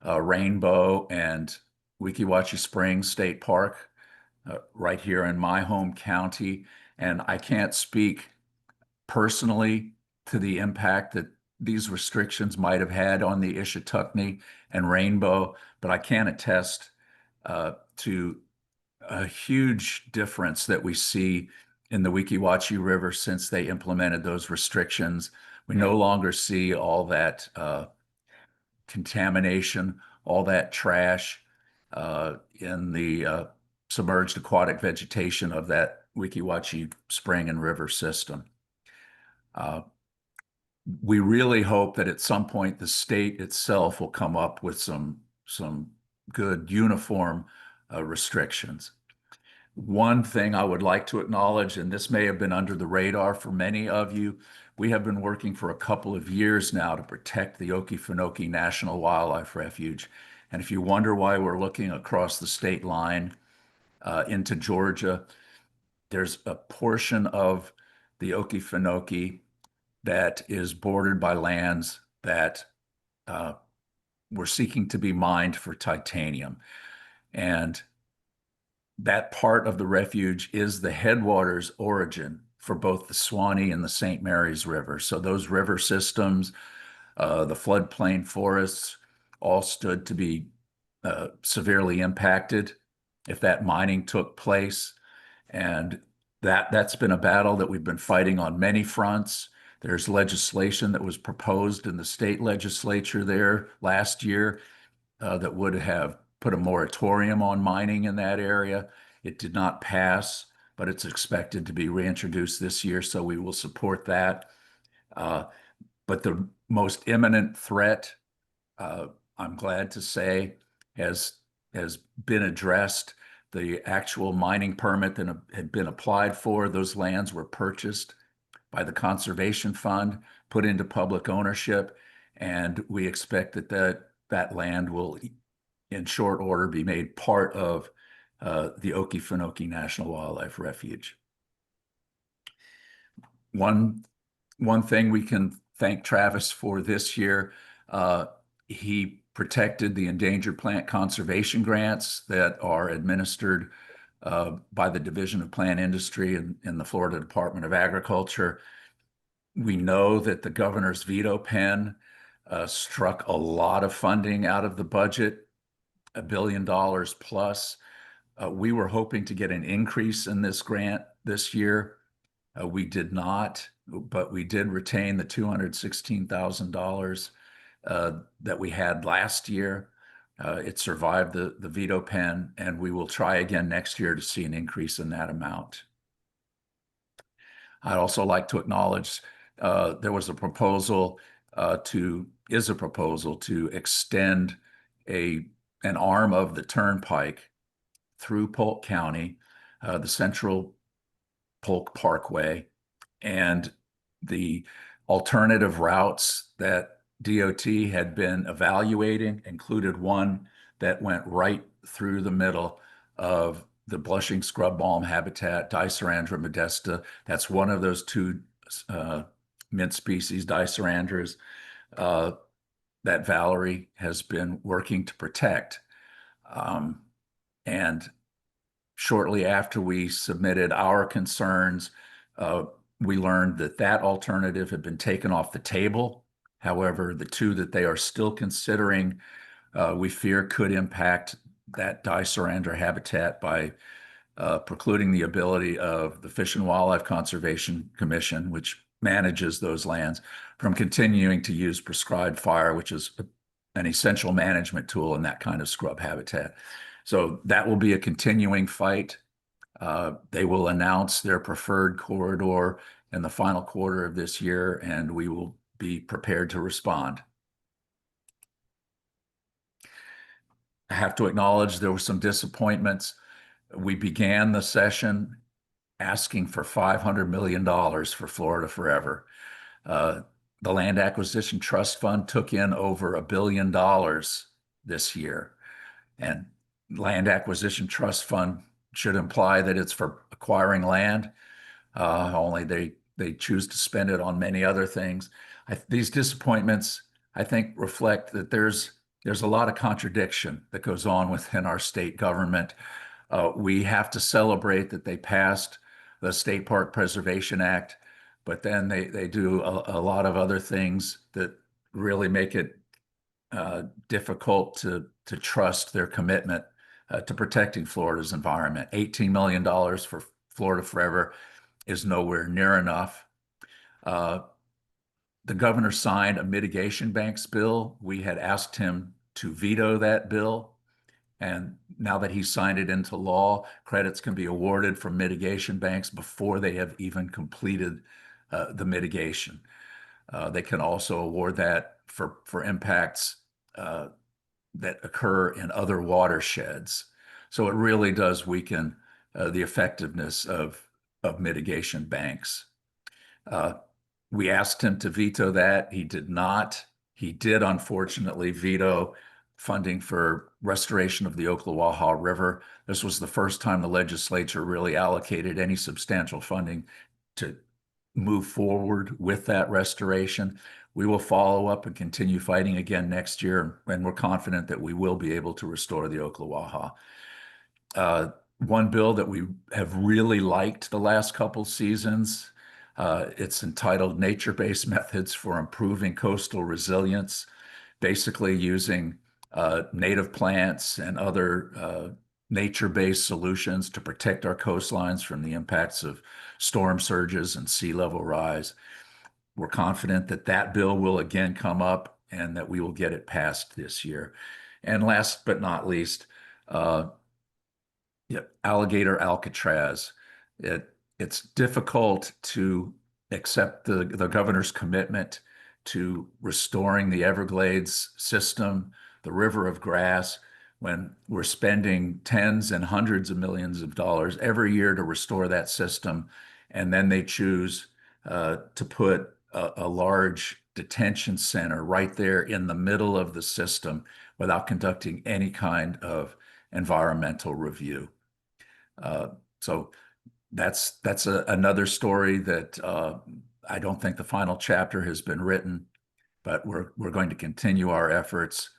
Rainbow, and Weeki Wachee Springs State Park, right here in my home county. And I can't speak personally to the impact that these restrictions might have had on the Ishitucknee and Rainbow, but I can attest to a huge difference that we see in the Weeki Wachee River since they implemented those restrictions. We no longer see all that contamination, all that trash in the submerged aquatic vegetation of that Weeki Wachee spring and river system. We really hope that at some point the state itself will come up with some good uniform restrictions. One thing I would like to acknowledge, and this may have been under the radar for many of you, we have been working for a couple of years now to protect the Okefenokee National Wildlife Refuge. And if you wonder why we're looking across the state line into Georgia, there's a portion of the Okefenokee that is bordered by lands that we're seeking to be mined for titanium. And that part of the refuge is the headwaters origin for both the Swanee and the St. Mary's River. So those river systems, the floodplain forests, all stood to be severely impacted if that mining took place. And that's been a battle that we've been fighting on many fronts. There's legislation that was proposed in the state legislature there last year that would have put a moratorium on mining in that area. It did not pass. but it's expected to be reintroduced this year, so we will support that. But the most imminent threat, I'm glad to say, has been addressed. The actual mining permit that had been applied for, those lands were purchased by the Conservation Fund, put into public ownership, and we expect that land will, in short order, be made part of the Okefenokee National Wildlife Refuge. One thing we can thank Travis for this year, he protected the endangered plant conservation grants that are administered by the Division of Plant Industry in the Florida Department of Agriculture. We know that the governor's veto pen struck a lot of funding out of the budget, $1 billion plus. We were hoping to get an increase in this grant this year. We did not, but we did retain the $216,000 that we had last year. It survived the veto pen, and we will try again next year to see an increase in that amount. I'd also like to acknowledge there was a proposal to extend an arm of the turnpike through Polk County, the Central Polk Parkway, and the alternative routes that DOT had been evaluating included one that went right through the middle of the blushing scrub balm habitat, Dicerandra modesta. That's one of those two mint species, Dicerandras, that Valerie has been working to protect. And shortly after we submitted our concerns, we learned that alternative had been taken off the table. However, the two that they are still considering, we fear could impact that Dicerandra habitat by precluding the ability of the Fish and Wildlife Conservation Commission, which manages those lands, from continuing to use prescribed fire, which is an essential management tool in that kind of scrub habitat. So that will be a continuing fight. They will announce their preferred corridor in the final quarter of this year, and we will be prepared to respond. I have to acknowledge there were some disappointments. We began the session asking for $500 million for Florida Forever. The Land Acquisition Trust Fund took in over $1 billion this year. And Land Acquisition Trust Fund should imply that it's for acquiring land, only they choose to spend it on many other things. These disappointments, I think, reflect that there's a lot of contradiction that goes on within our state government. We have to celebrate that they passed the State Park Preservation Act, but then they do a lot of other things that really make it difficult to trust their commitment to protecting Florida's environment. $18 million for Florida Forever is nowhere near enough. The governor signed a mitigation banks bill. We had asked him to veto that bill. And now that he signed it into law, credits can be awarded from mitigation banks before they have even completed the mitigation. They can also award that for impacts that occur in other watersheds. So it really does weaken the effectiveness of mitigation banks. We asked him to veto that. He did not. He did, unfortunately, veto funding for restoration of the Ocklawaha River. This was the first time the legislature really allocated any substantial funding to move forward with that restoration. We will follow up and continue fighting again next year, and we're confident that we will be able to restore the Ocklawaha. One bill that we have really liked the last couple seasons, it's entitled Nature-Based Methods for Improving Coastal Resilience, basically using native plants and other nature-based solutions to protect our coastlines from the impacts of storm surges and sea level rise. We're confident that that bill will again come up and that we will get it passed this year. And last but not least, alligator Alcatraz. It's difficult to accept the governor's commitment to restoring the Everglades system, the river of grass, when we're spending tens and hundreds of millions of dollars every year to restore that system. And then they choose to put a large detention center right there in the middle of the system without conducting any kind of environmental review. So that's another story that I don't think the final chapter has been written, but we're going to continue our efforts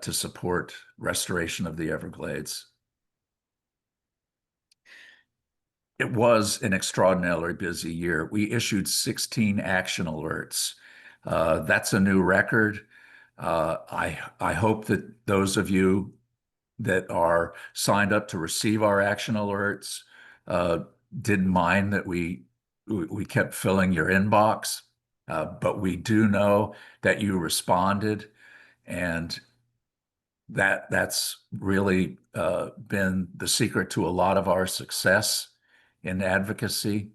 to support restoration of the Everglades. It was an extraordinarily busy year. We issued 16 action alerts. That's a new record. I hope that those of you that are signed up to receive our action alerts didn't mind that we kept filling your inbox, but we do know that you responded, and that's really been the secret to a lot of our success in advocacy,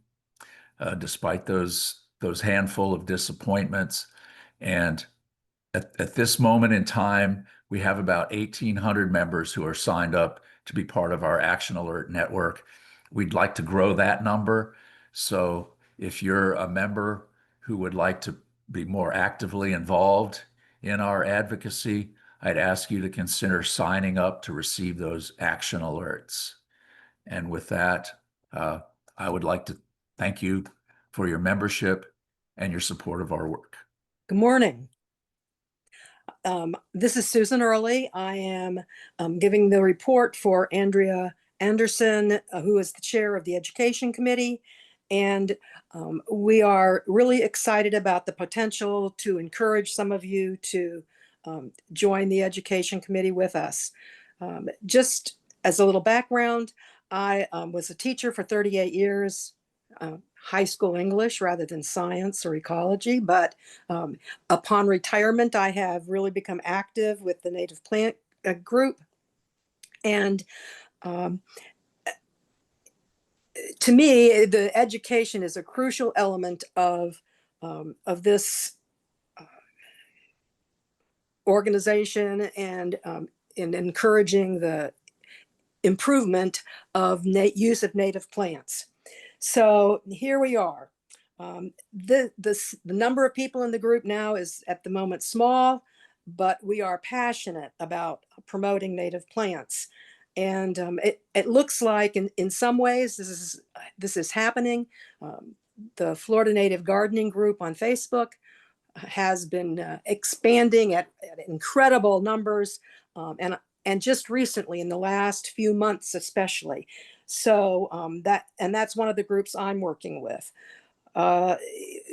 despite those handful of disappointments. And at this moment in time, we have about 1,800 members who are signed up to be part of our Action Alert network. We'd like to grow that number. So if you're a member who would like to be more actively involved in our advocacy, I'd ask you to consider signing up to receive those action alerts. And with that, I would like to thank you for your membership and your support of our work. Good morning. This is Susan Early. I am giving the report for Andrea Anderson, who is the chair of the Education Committee. And we are really excited about the potential to encourage some of you to join the Education Committee with us. Just as a little background, I was a teacher for 38 years, high school English rather than science or ecology. But upon retirement, I have really become active with the native plant group. And to me, the education is a crucial element of this organization and in encouraging the improvement of use of native plants. So here we are. The number of people in the group now is at the moment small, but we are passionate about promoting native plants. And it looks like in some ways this is happening. The Florida Native Gardening Group on Facebook has been expanding at incredible numbers, and just recently in the last few months especially. So that's one of the groups I'm working with.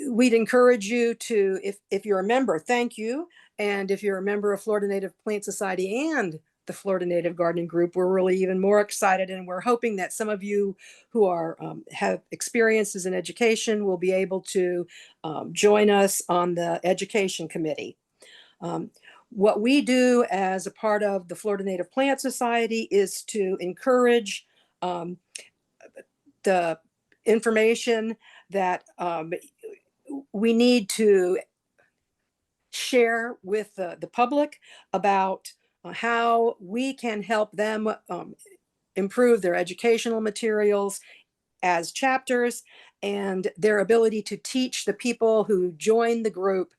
We'd encourage you to, if you're a member, thank you. And if you're a member of Florida Native Plant Society and the Florida Native Gardening Group, we're really even more excited. And we're hoping that some of you who are have experiences in education will be able to join us on the Education Committee. What we do as a part of the Florida Native Plant Society is to encourage the information that we need to share with the public about how we can help them improve their educational materials as chapters and their ability to teach the people who join the group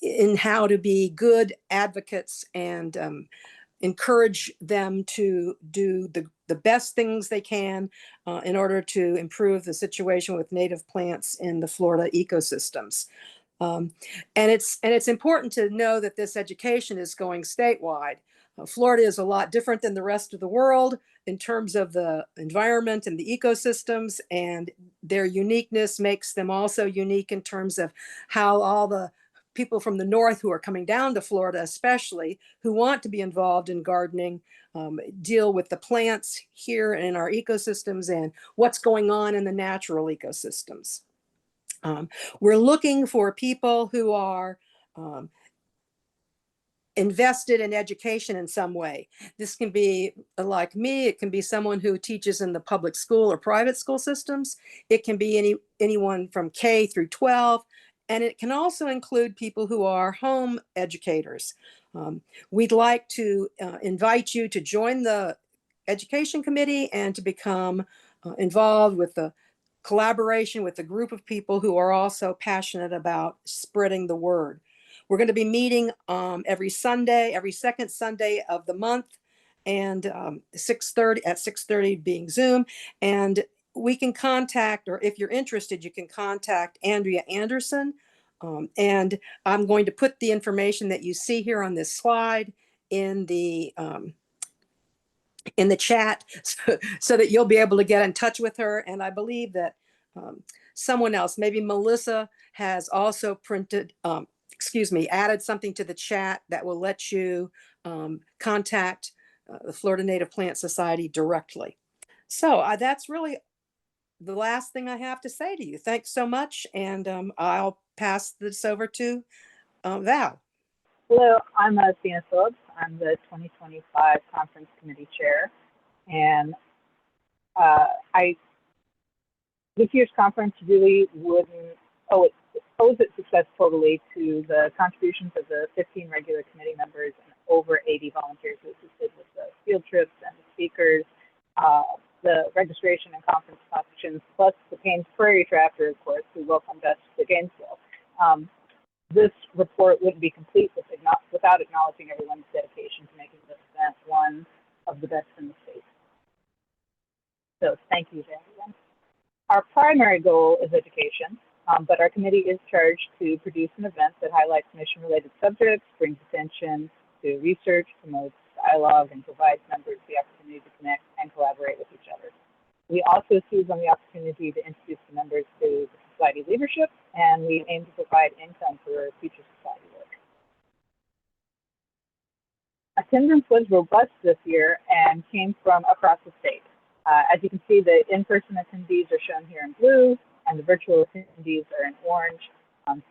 in how to be good advocates and encourage them to do the best things they can in order to improve the situation with native plants in the Florida ecosystems. And it's important to know that this education is going statewide. Florida is a lot different than the rest of the world in terms of the environment and the ecosystems, and their uniqueness makes them also unique in terms of how all the people from the north who are coming down to Florida, especially, who want to be involved in gardening, deal with the plants here in our ecosystems and what's going on in the natural ecosystems. We're looking for people who are invested in education in some way. This can be like me, it can be someone who teaches in the public school or private school systems. It can be anyone from K through 12. And it can also include people who are home educators. We'd like to invite you to join the education committee and to become involved with the collaboration with a group of people who are also passionate about spreading the word. We're going to be meeting every Sunday, every second Sunday of the month, and 6:30 being Zoom. And we can contact, or if you're interested, you can contact Andrea Anderson. And I'm going to put the information that you see here on this slide in the chat so that you'll be able to get in touch with her. And I believe that someone else, maybe Melissa, has also added something to the chat that will let you contact the Florida Native Plant Society directly. So that's really the last thing I have to say to you. Thanks so much. And I'll pass this over to Val. Hello, I'm Sina Phillips. I'm the 2025 Conference Committee Chair. And this year's conference really owes its success totally to the contributions of the 15 regular committee members and over 80 volunteers who assisted with the field trips and the speakers, the registration and conference options, plus the Paynes Prairie chapter, of course, who welcomed us to Gainesville. This report wouldn't be complete without acknowledging everyone's dedication to making this event one of the best in the state. So thank you to everyone. Our primary goal is education, but our committee is charged to produce an event that highlights mission-related subjects, brings attention to research, promotes dialogue, and provides members the opportunity to connect and collaborate with each other. We also seize on the opportunity to introduce the members to the society leadership, and we aim to provide income for future society work. Attendance was robust this year and came from across the state. As you can see, the in-person attendees are shown here in blue, and the virtual attendees are in orange.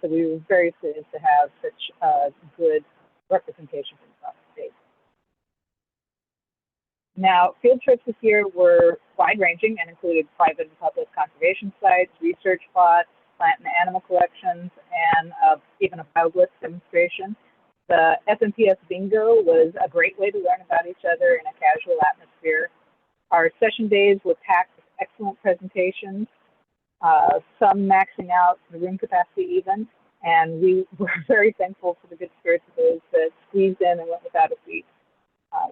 So we were very pleased to have such a good representation from across the state. Now, field trips this year were wide-ranging and included private and public conservation sites, research plots, plant and animal collections, and even a bioblitz demonstration. The FNPS bingo was a great way to learn about each other in a casual atmosphere. Our session days were packed with excellent presentations, some maxing out the room capacity even, and we were very thankful for the good spirits of those that squeezed in and went without a seat.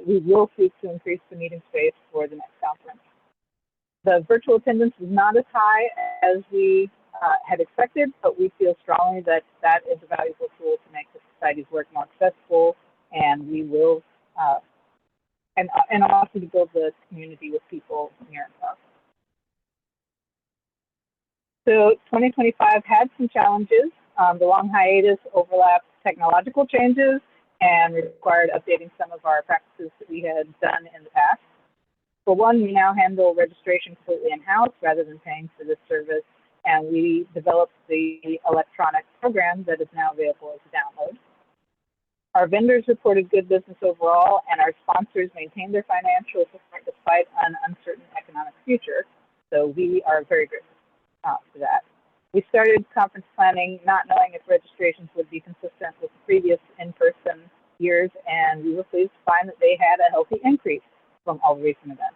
We will seek to increase the meeting space for the next conference. The virtual attendance was not as high as we had expected, but we feel strongly that that is a valuable tool to make the society's work more accessible, and we will, and also to build the community with people near and far. So 2025 had some challenges. The long hiatus overlapped technological changes and required updating some of our practices that we had done in the past. For one, we now handle registration completely in-house rather than paying for this service, and we developed the electronic program that is now available as a download. Our vendors reported good business overall, and our sponsors maintained their financial support despite an uncertain economic future, so we are very grateful for that. We started conference planning not knowing if registrations would be consistent with the previous in-person years, and we were pleased to find that they had a healthy increase from all recent events.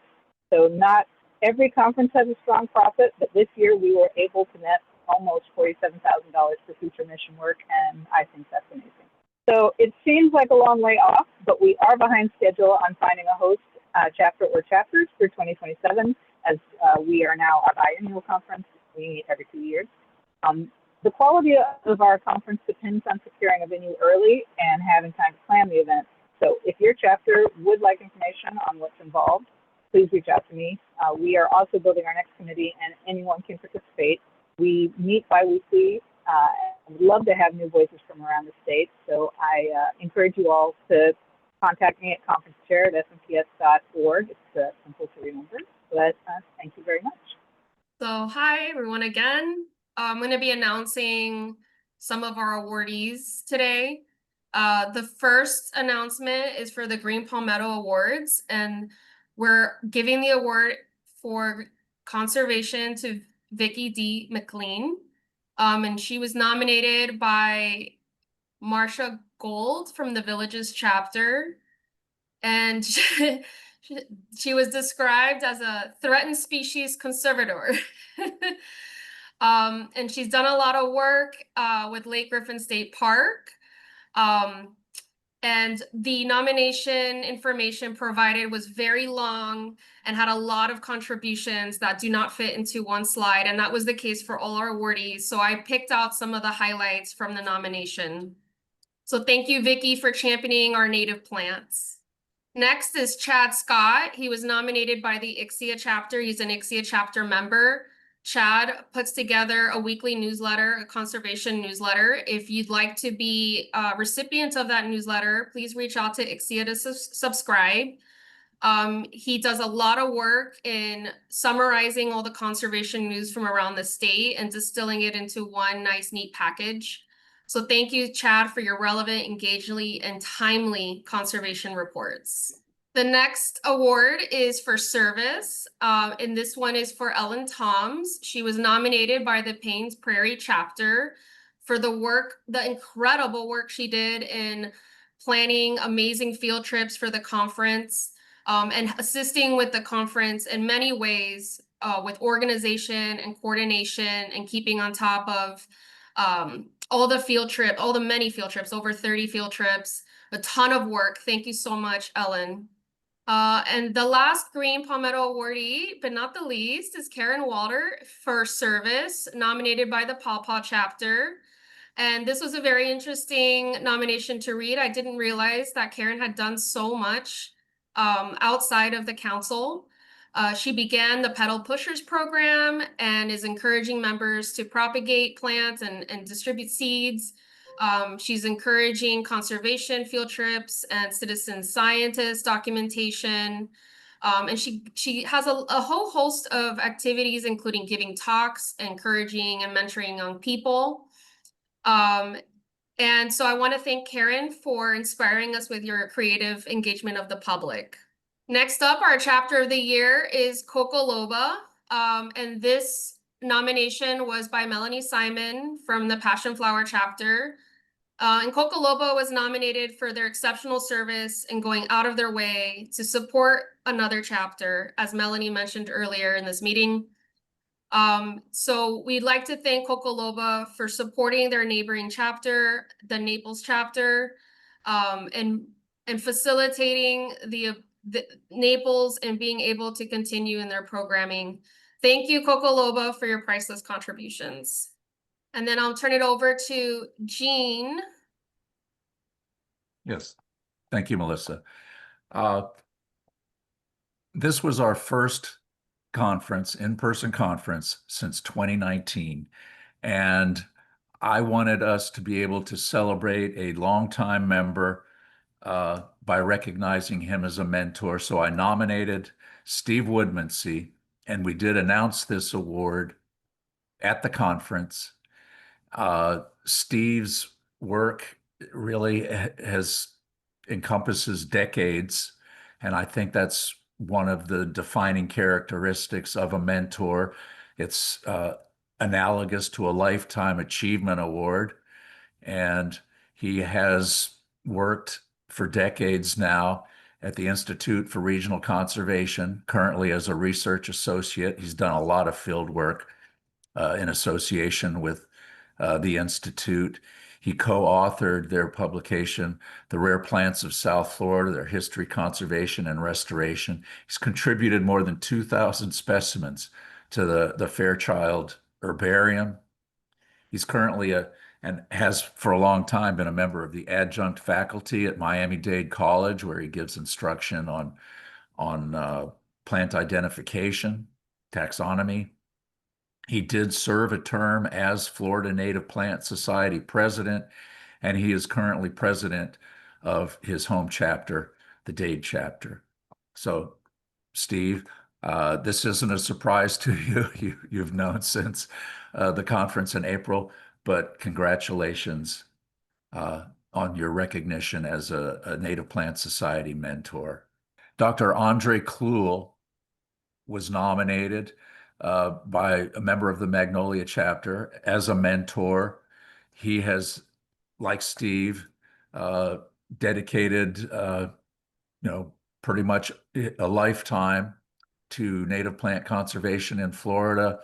So not every conference has a strong profit, but this year we were able to net almost $47,000 for future mission work, and I think that's amazing. So it seems like a long way off, but we are behind schedule on finding a host chapter or chapters for 2027, as we are now a biannual conference. We meet every 2 years. The quality of our conference depends on securing a venue early and having time to plan the event. So if your chapter would like information on what's involved, please reach out to me. We are also building our next committee, and anyone can participate. We meet bi-weekly. I'd love to have new voices from around the state. So I encourage you all to contact me at conferencechair@fnps.org. It's simple to remember. But thank you very much. So hi, everyone again. I'm going to be announcing some of our awardees today. The first announcement is for the Green Palmetto Awards, and we're giving the award for conservation to Vicky D. McLean. And she was nominated by Marsha Gold from the Villages chapter. And she was described as a threatened species conservator. And she's done a lot of work with Lake Griffin State Park. And the nomination information provided was very long and had a lot of contributions that do not fit into one slide. And that was the case for all our awardees. So I picked out some of the highlights from the nomination. So thank you, Vicky, for championing our native plants. Next is Chad Scott. He was nominated by the ICSIA chapter. He's an ICSIA chapter member. Chad puts together a weekly newsletter, a conservation newsletter. If you'd like to be a recipient of that newsletter, please reach out to ICSIA to subscribe. He does a lot of work in summarizing all the conservation news from around the state and distilling it into one nice, neat package. So thank you, Chad, for your relevant, engaging, and timely conservation reports. The next award is for service, and this one is for Ellen Toms. She was nominated by the Paynes Prairie chapter for the work, the incredible work she did in planning amazing field trips for the conference, and assisting with the conference in many ways, with organization and coordination and keeping on top of all the many field trips, over 30 field trips, a ton of work. Thank you so much, Ellen. And the last Green Palmetto awardee, but not the least, is Karen Walter for service, nominated by the Pawpaw chapter. And this was a very interesting nomination to read. I didn't realize that Karen had done so much outside of the council. She began the Pedal Pushers program and is encouraging members to propagate plants and distribute seeds. She's encouraging conservation field trips and citizen scientist documentation. And she has a whole host of activities, including giving talks, encouraging and mentoring young people. And so I want to thank Karen for inspiring us with your creative engagement of the public. Next up, our chapter of the year is Coco Loba. And this nomination was by Melanie Simon from the Passion Flower chapter. And Coco Loba was nominated for their exceptional service and going out of their way to support another chapter, as Melanie mentioned earlier in this meeting. So we'd like to thank Coco Loba for supporting their neighboring chapter, the Naples chapter, and facilitating the Naples and being able to continue in their programming. Thank you, Coco Loba, for your priceless contributions. And then I'll turn it over to Jean. Yes, thank you, Melissa. This was our first conference, in-person conference, since 2019. And I wanted us to be able to celebrate a longtime member by recognizing him as a mentor. So I nominated Steve Woodmansey, and we did announce this award at the conference. Steve's work really encompasses decades, and I think that's one of the defining characteristics of a mentor. It's analogous to a Lifetime Achievement Award, and he has worked for decades now at the Institute for Regional Conservation, currently as a research associate. He's done a lot of field work in association with the Institute. He co-authored their publication, The Rare Plants of South Florida, Their History, Conservation, and Restoration. He's contributed more than 2,000 specimens to the Fairchild Herbarium. He's currently and has for a long time been a member of the adjunct faculty at Miami-Dade College, where he gives instruction on plant identification, taxonomy. He did serve a term as Florida Native Plant Society president, and he is currently president of his home chapter, the Dade chapter. So, Steve, this isn't a surprise to you. You've known since the conference in April, but congratulations on your recognition as a Native Plant Society mentor. Dr. Andre Kluhl was nominated by a member of the Magnolia chapter as a mentor. He has, like Steve, dedicated, pretty much a lifetime to native plant conservation in Florida.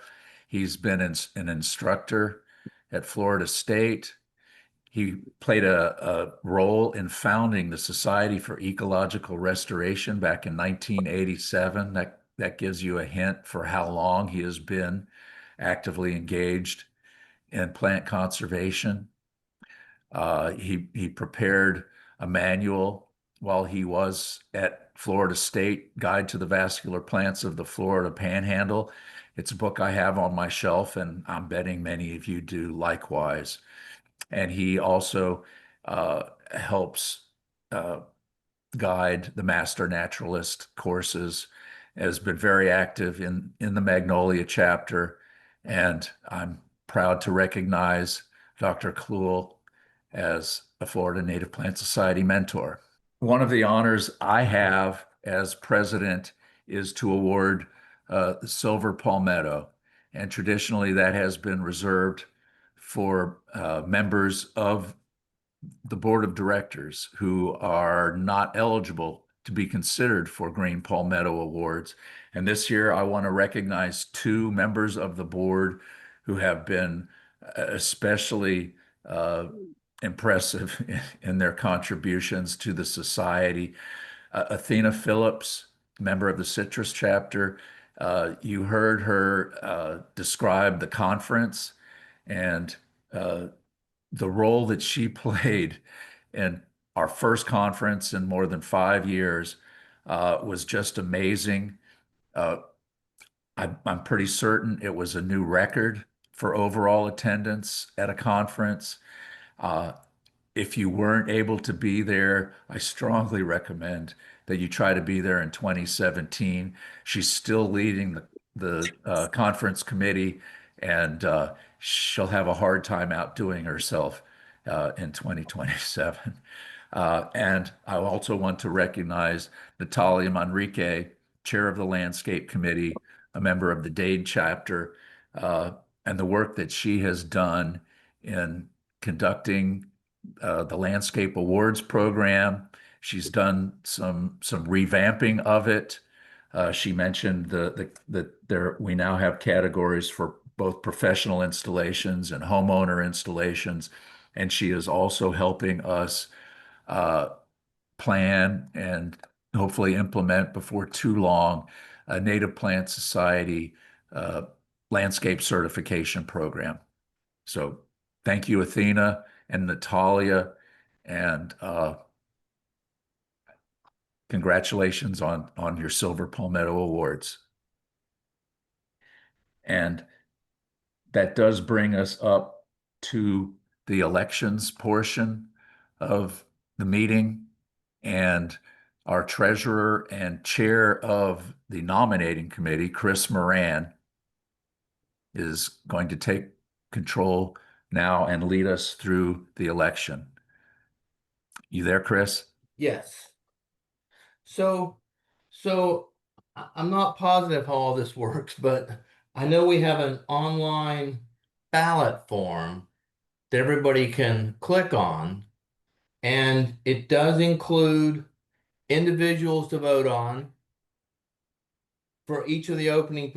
He's been an instructor at Florida State. He played a role in founding the Society for Ecological Restoration back in 1987. That gives you a hint for how long he has been actively engaged in plant conservation. He prepared a manual while he was at Florida State, Guide to the Vascular Plants of the Florida Panhandle. It's a book I have on my shelf, and I'm betting many of you do likewise. And he also helps guide the Master Naturalist courses, has been very active in the Magnolia chapter, and I'm proud to recognize Dr. Kluhl as a Florida Native Plant Society mentor. One of the honors I have as president is to award the Silver Palmetto, and traditionally that has been reserved for members of the board of directors who are not eligible to be considered for Green Palmetto Awards. And this year, I want to recognize two members of the board who have been especially impressive in their contributions to the society. Athena Phillips, member of the Citrus chapter. You heard her describe the conference and the role that she played in our first conference in more than 5 years was just amazing. I'm pretty certain it was a new record for overall attendance at a conference. If you weren't able to be there, I strongly recommend that you try to be there in 2017. She's still leading the conference committee, and she'll have a hard time outdoing herself in 2027. And I also want to recognize Natalia Manrique, chair of the Landscape Committee, a member of the Dade chapter, and the work that she has done in conducting the Landscape Awards program. She's done some revamping of it. She mentioned that we now have categories for both professional installations and homeowner installations, and she is also helping us plan and hopefully implement before too long a Native Plant Society landscape certification program. So thank you, Athena and Natalia, and congratulations on your Silver Palmetto Awards. And that does bring us up to the elections portion of the meeting, and our treasurer and chair of the nominating committee, Chris Moran, is going to take control now and lead us through the election. You there, Chris? Yes. So I'm not positive how all this works, but I know we have an online ballot form that everybody can click on, and it does include individuals to vote on for each of the open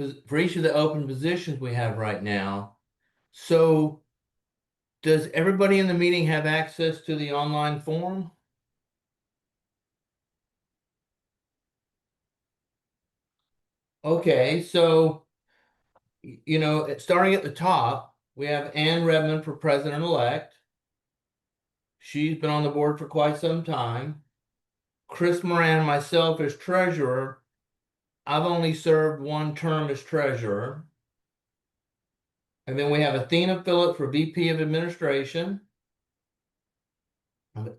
positions we have right now. So does everybody in the meeting have access to the online form? Okay, so, starting at the top, we have Ann Redmond for president-elect. She's been on the board for quite some time. Chris Moran, myself as treasurer. I've only served one term as treasurer. And then we have Athena Phillip for VP of Administration.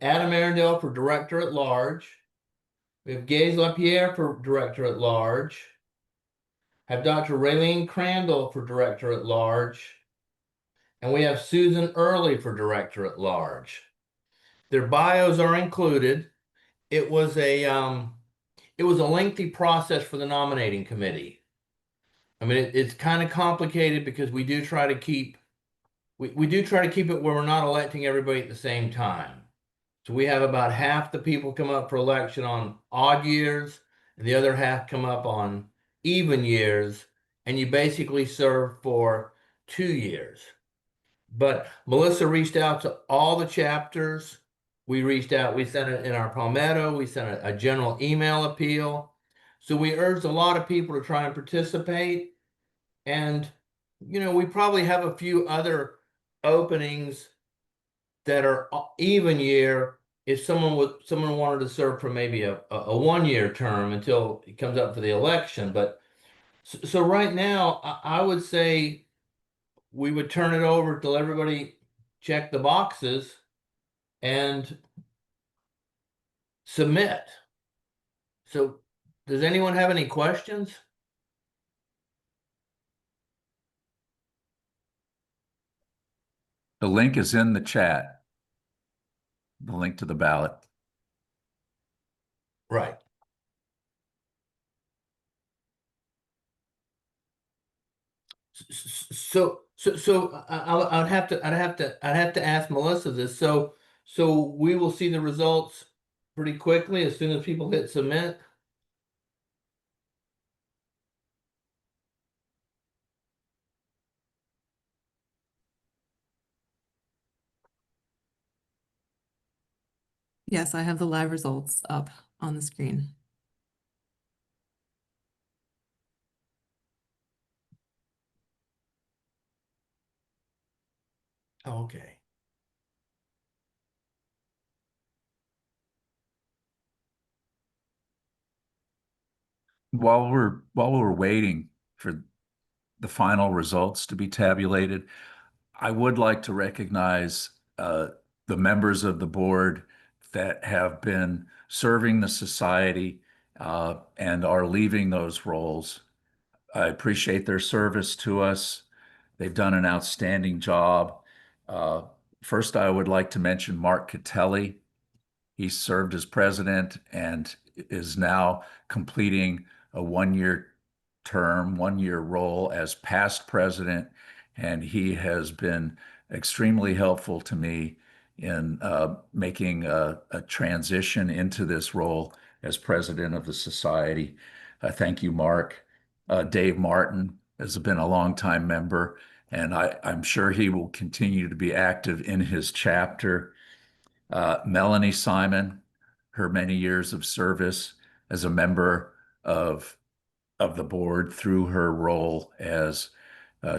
Adam Arundel for Director at Large. We have Gaze LaPierre for Director at Large. Have Dr. Raylene Crandall for Director at Large. And we have Susan Early for Director at Large. Their bios are included. It was a lengthy process for the nominating committee. I mean, it's kind of complicated because we do try to keep it where we're not electing everybody at the same time. So we have about half the people come up for election on odd years, and the other half come up on even years, and you basically serve for 2 years. But Melissa reached out to all the chapters. We sent it in our Palmetto, we sent a general email appeal. So we urged a lot of people to try and participate. And, we probably have a few other openings that are even year if someone wanted to serve for maybe a 1 year term until it comes up for the election. But so right now, I would say we would turn it over till everybody check the boxes and submit. So does anyone have any questions? The link is in the chat. The link to the ballot. Right. So I'd have to ask Melissa this. So we will see the results pretty quickly as soon as people hit submit. Yes, I have the live results up on the screen. Okay. While we're waiting for the final results to be tabulated, I would like to recognize the members of the board that have been serving the society and are leaving those roles. I appreciate their service to us. They've done an outstanding job. Uh, First, I would like to mention Mark Catelli. He served as president and is now completing a 1 year term, 1 year role as past president. And he has been extremely helpful to me in making a transition into this role as president of the society. Thank you, Mark. Dave Martin has been a longtime member, and I'm sure he will continue to be active in his chapter. Melanie Simon, her many years of service as a member of the board through her role as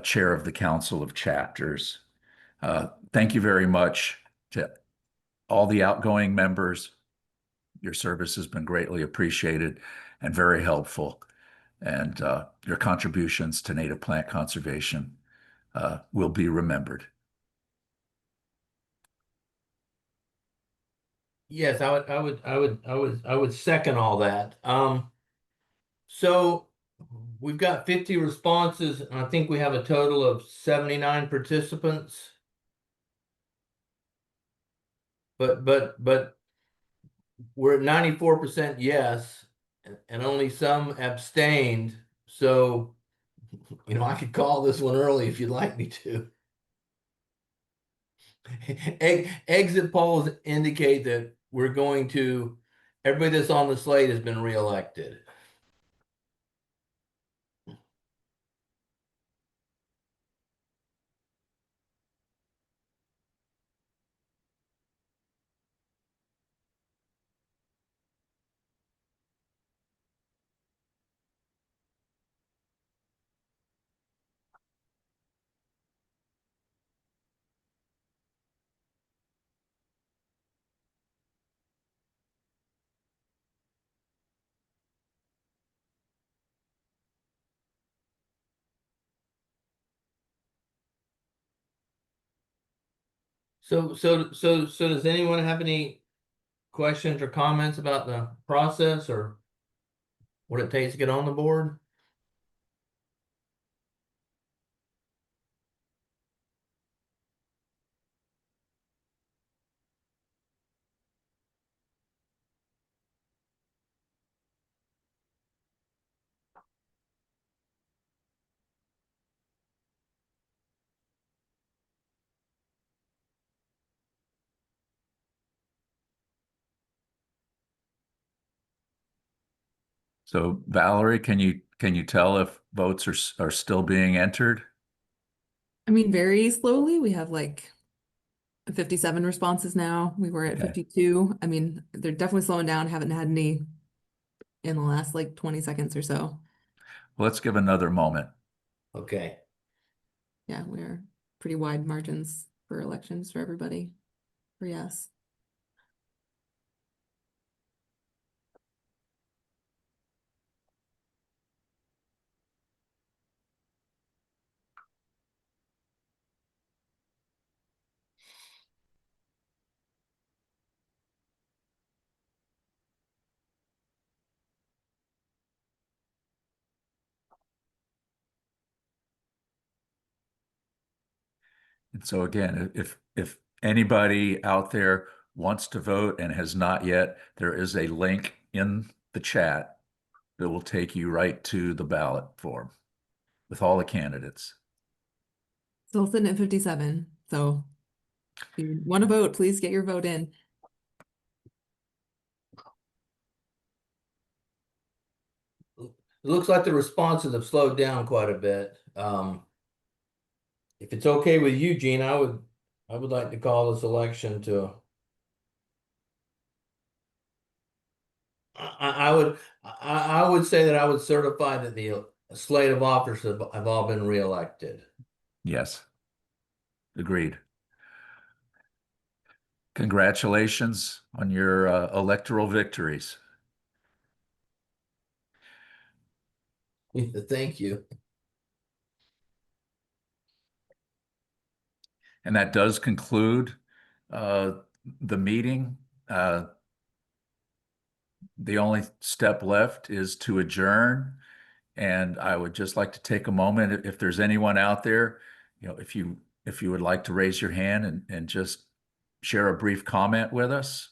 chair of the Council of Chapters. Thank you very much to all the outgoing members. Your service has been greatly appreciated and very helpful. And your contributions to native plant conservation will be remembered. Yes, I would second all that. So we've got 50 responses, and I think we have a total of 79 participants. But we're at 94% yes, and only some abstained. So, I could call this one early if you'd like me to. Exit polls indicate that everybody that's on the slate has been reelected. So does anyone have any questions or comments about the process or what it takes to get on the board? So Valerie, can you tell if votes are still being entered? I mean, very slowly. We have like 57 responses now. We were at Okay. 52. I mean, they're definitely slowing down. Haven't had any in the last like 20 seconds or so. Let's give another moment. Okay. Yeah, we're pretty wide margins for elections for everybody. For yes. And so again, if anybody out there wants to vote and has not yet, there is a link in the chat that will take you right to the ballot form with all the candidates. Still sitting at 57. So if you want to vote, please get your vote in. It looks like the responses have slowed down quite a bit. If it's okay with you, Gene, I would like to call this election to. I would say that I would certify that the slate of officers have all been reelected. Yes. Agreed. Congratulations on your electoral victories. Thank you. And that does conclude the meeting. The only step left is to adjourn. And I would just like to take a moment, if there's anyone out there, if you would like to raise your hand and just share a brief comment with us,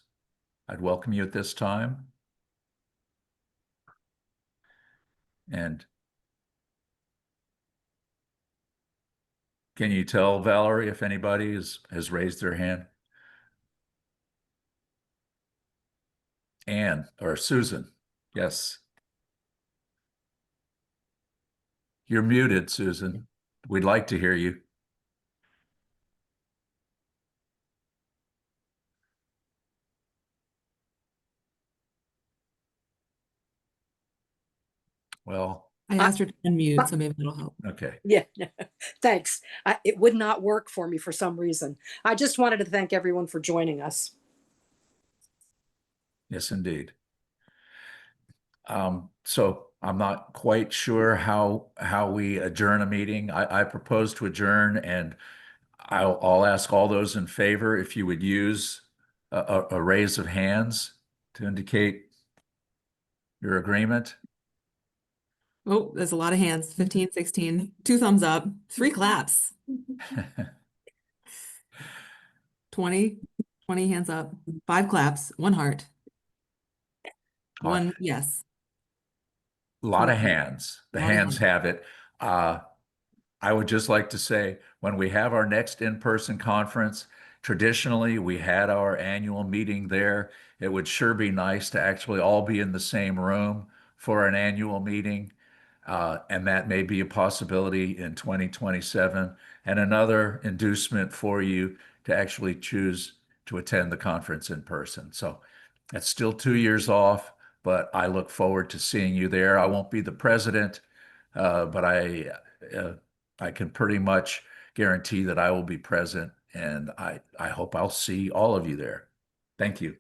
I'd welcome you at this time. And can you tell, Valerie, if anybody has raised their hand? Anne or Susan? Yes. You're muted, Susan. We'd like to hear you. Well, I asked her to unmute, so maybe that'll help. okay. Yeah, thanks. It would not work for me for some reason. I just wanted to thank everyone for joining us. Yes, indeed. So I'm not quite sure how we adjourn a meeting. I propose to adjourn, and I'll ask all those in favor if you would use a raise of hands to indicate your agreement. Oh, there's a lot of hands. 15, 16, 2 thumbs up, 3 claps. 20 hands up, 5 claps, 1 heart. 1 yes. A lot of 20. hands. The A lot of hands hands. have it. I would just like to say, when we have our next in-person conference, traditionally we had our annual meeting there. It would sure be nice to actually all be in the same room for an annual meeting. And that may be a possibility in 2027. And another inducement for you to actually choose to attend the conference in person. So that's still 2 years off, but I look forward to seeing you there. I won't be the president, but I can pretty much guarantee that I will be present, and I hope I'll see all of you there. Thank you.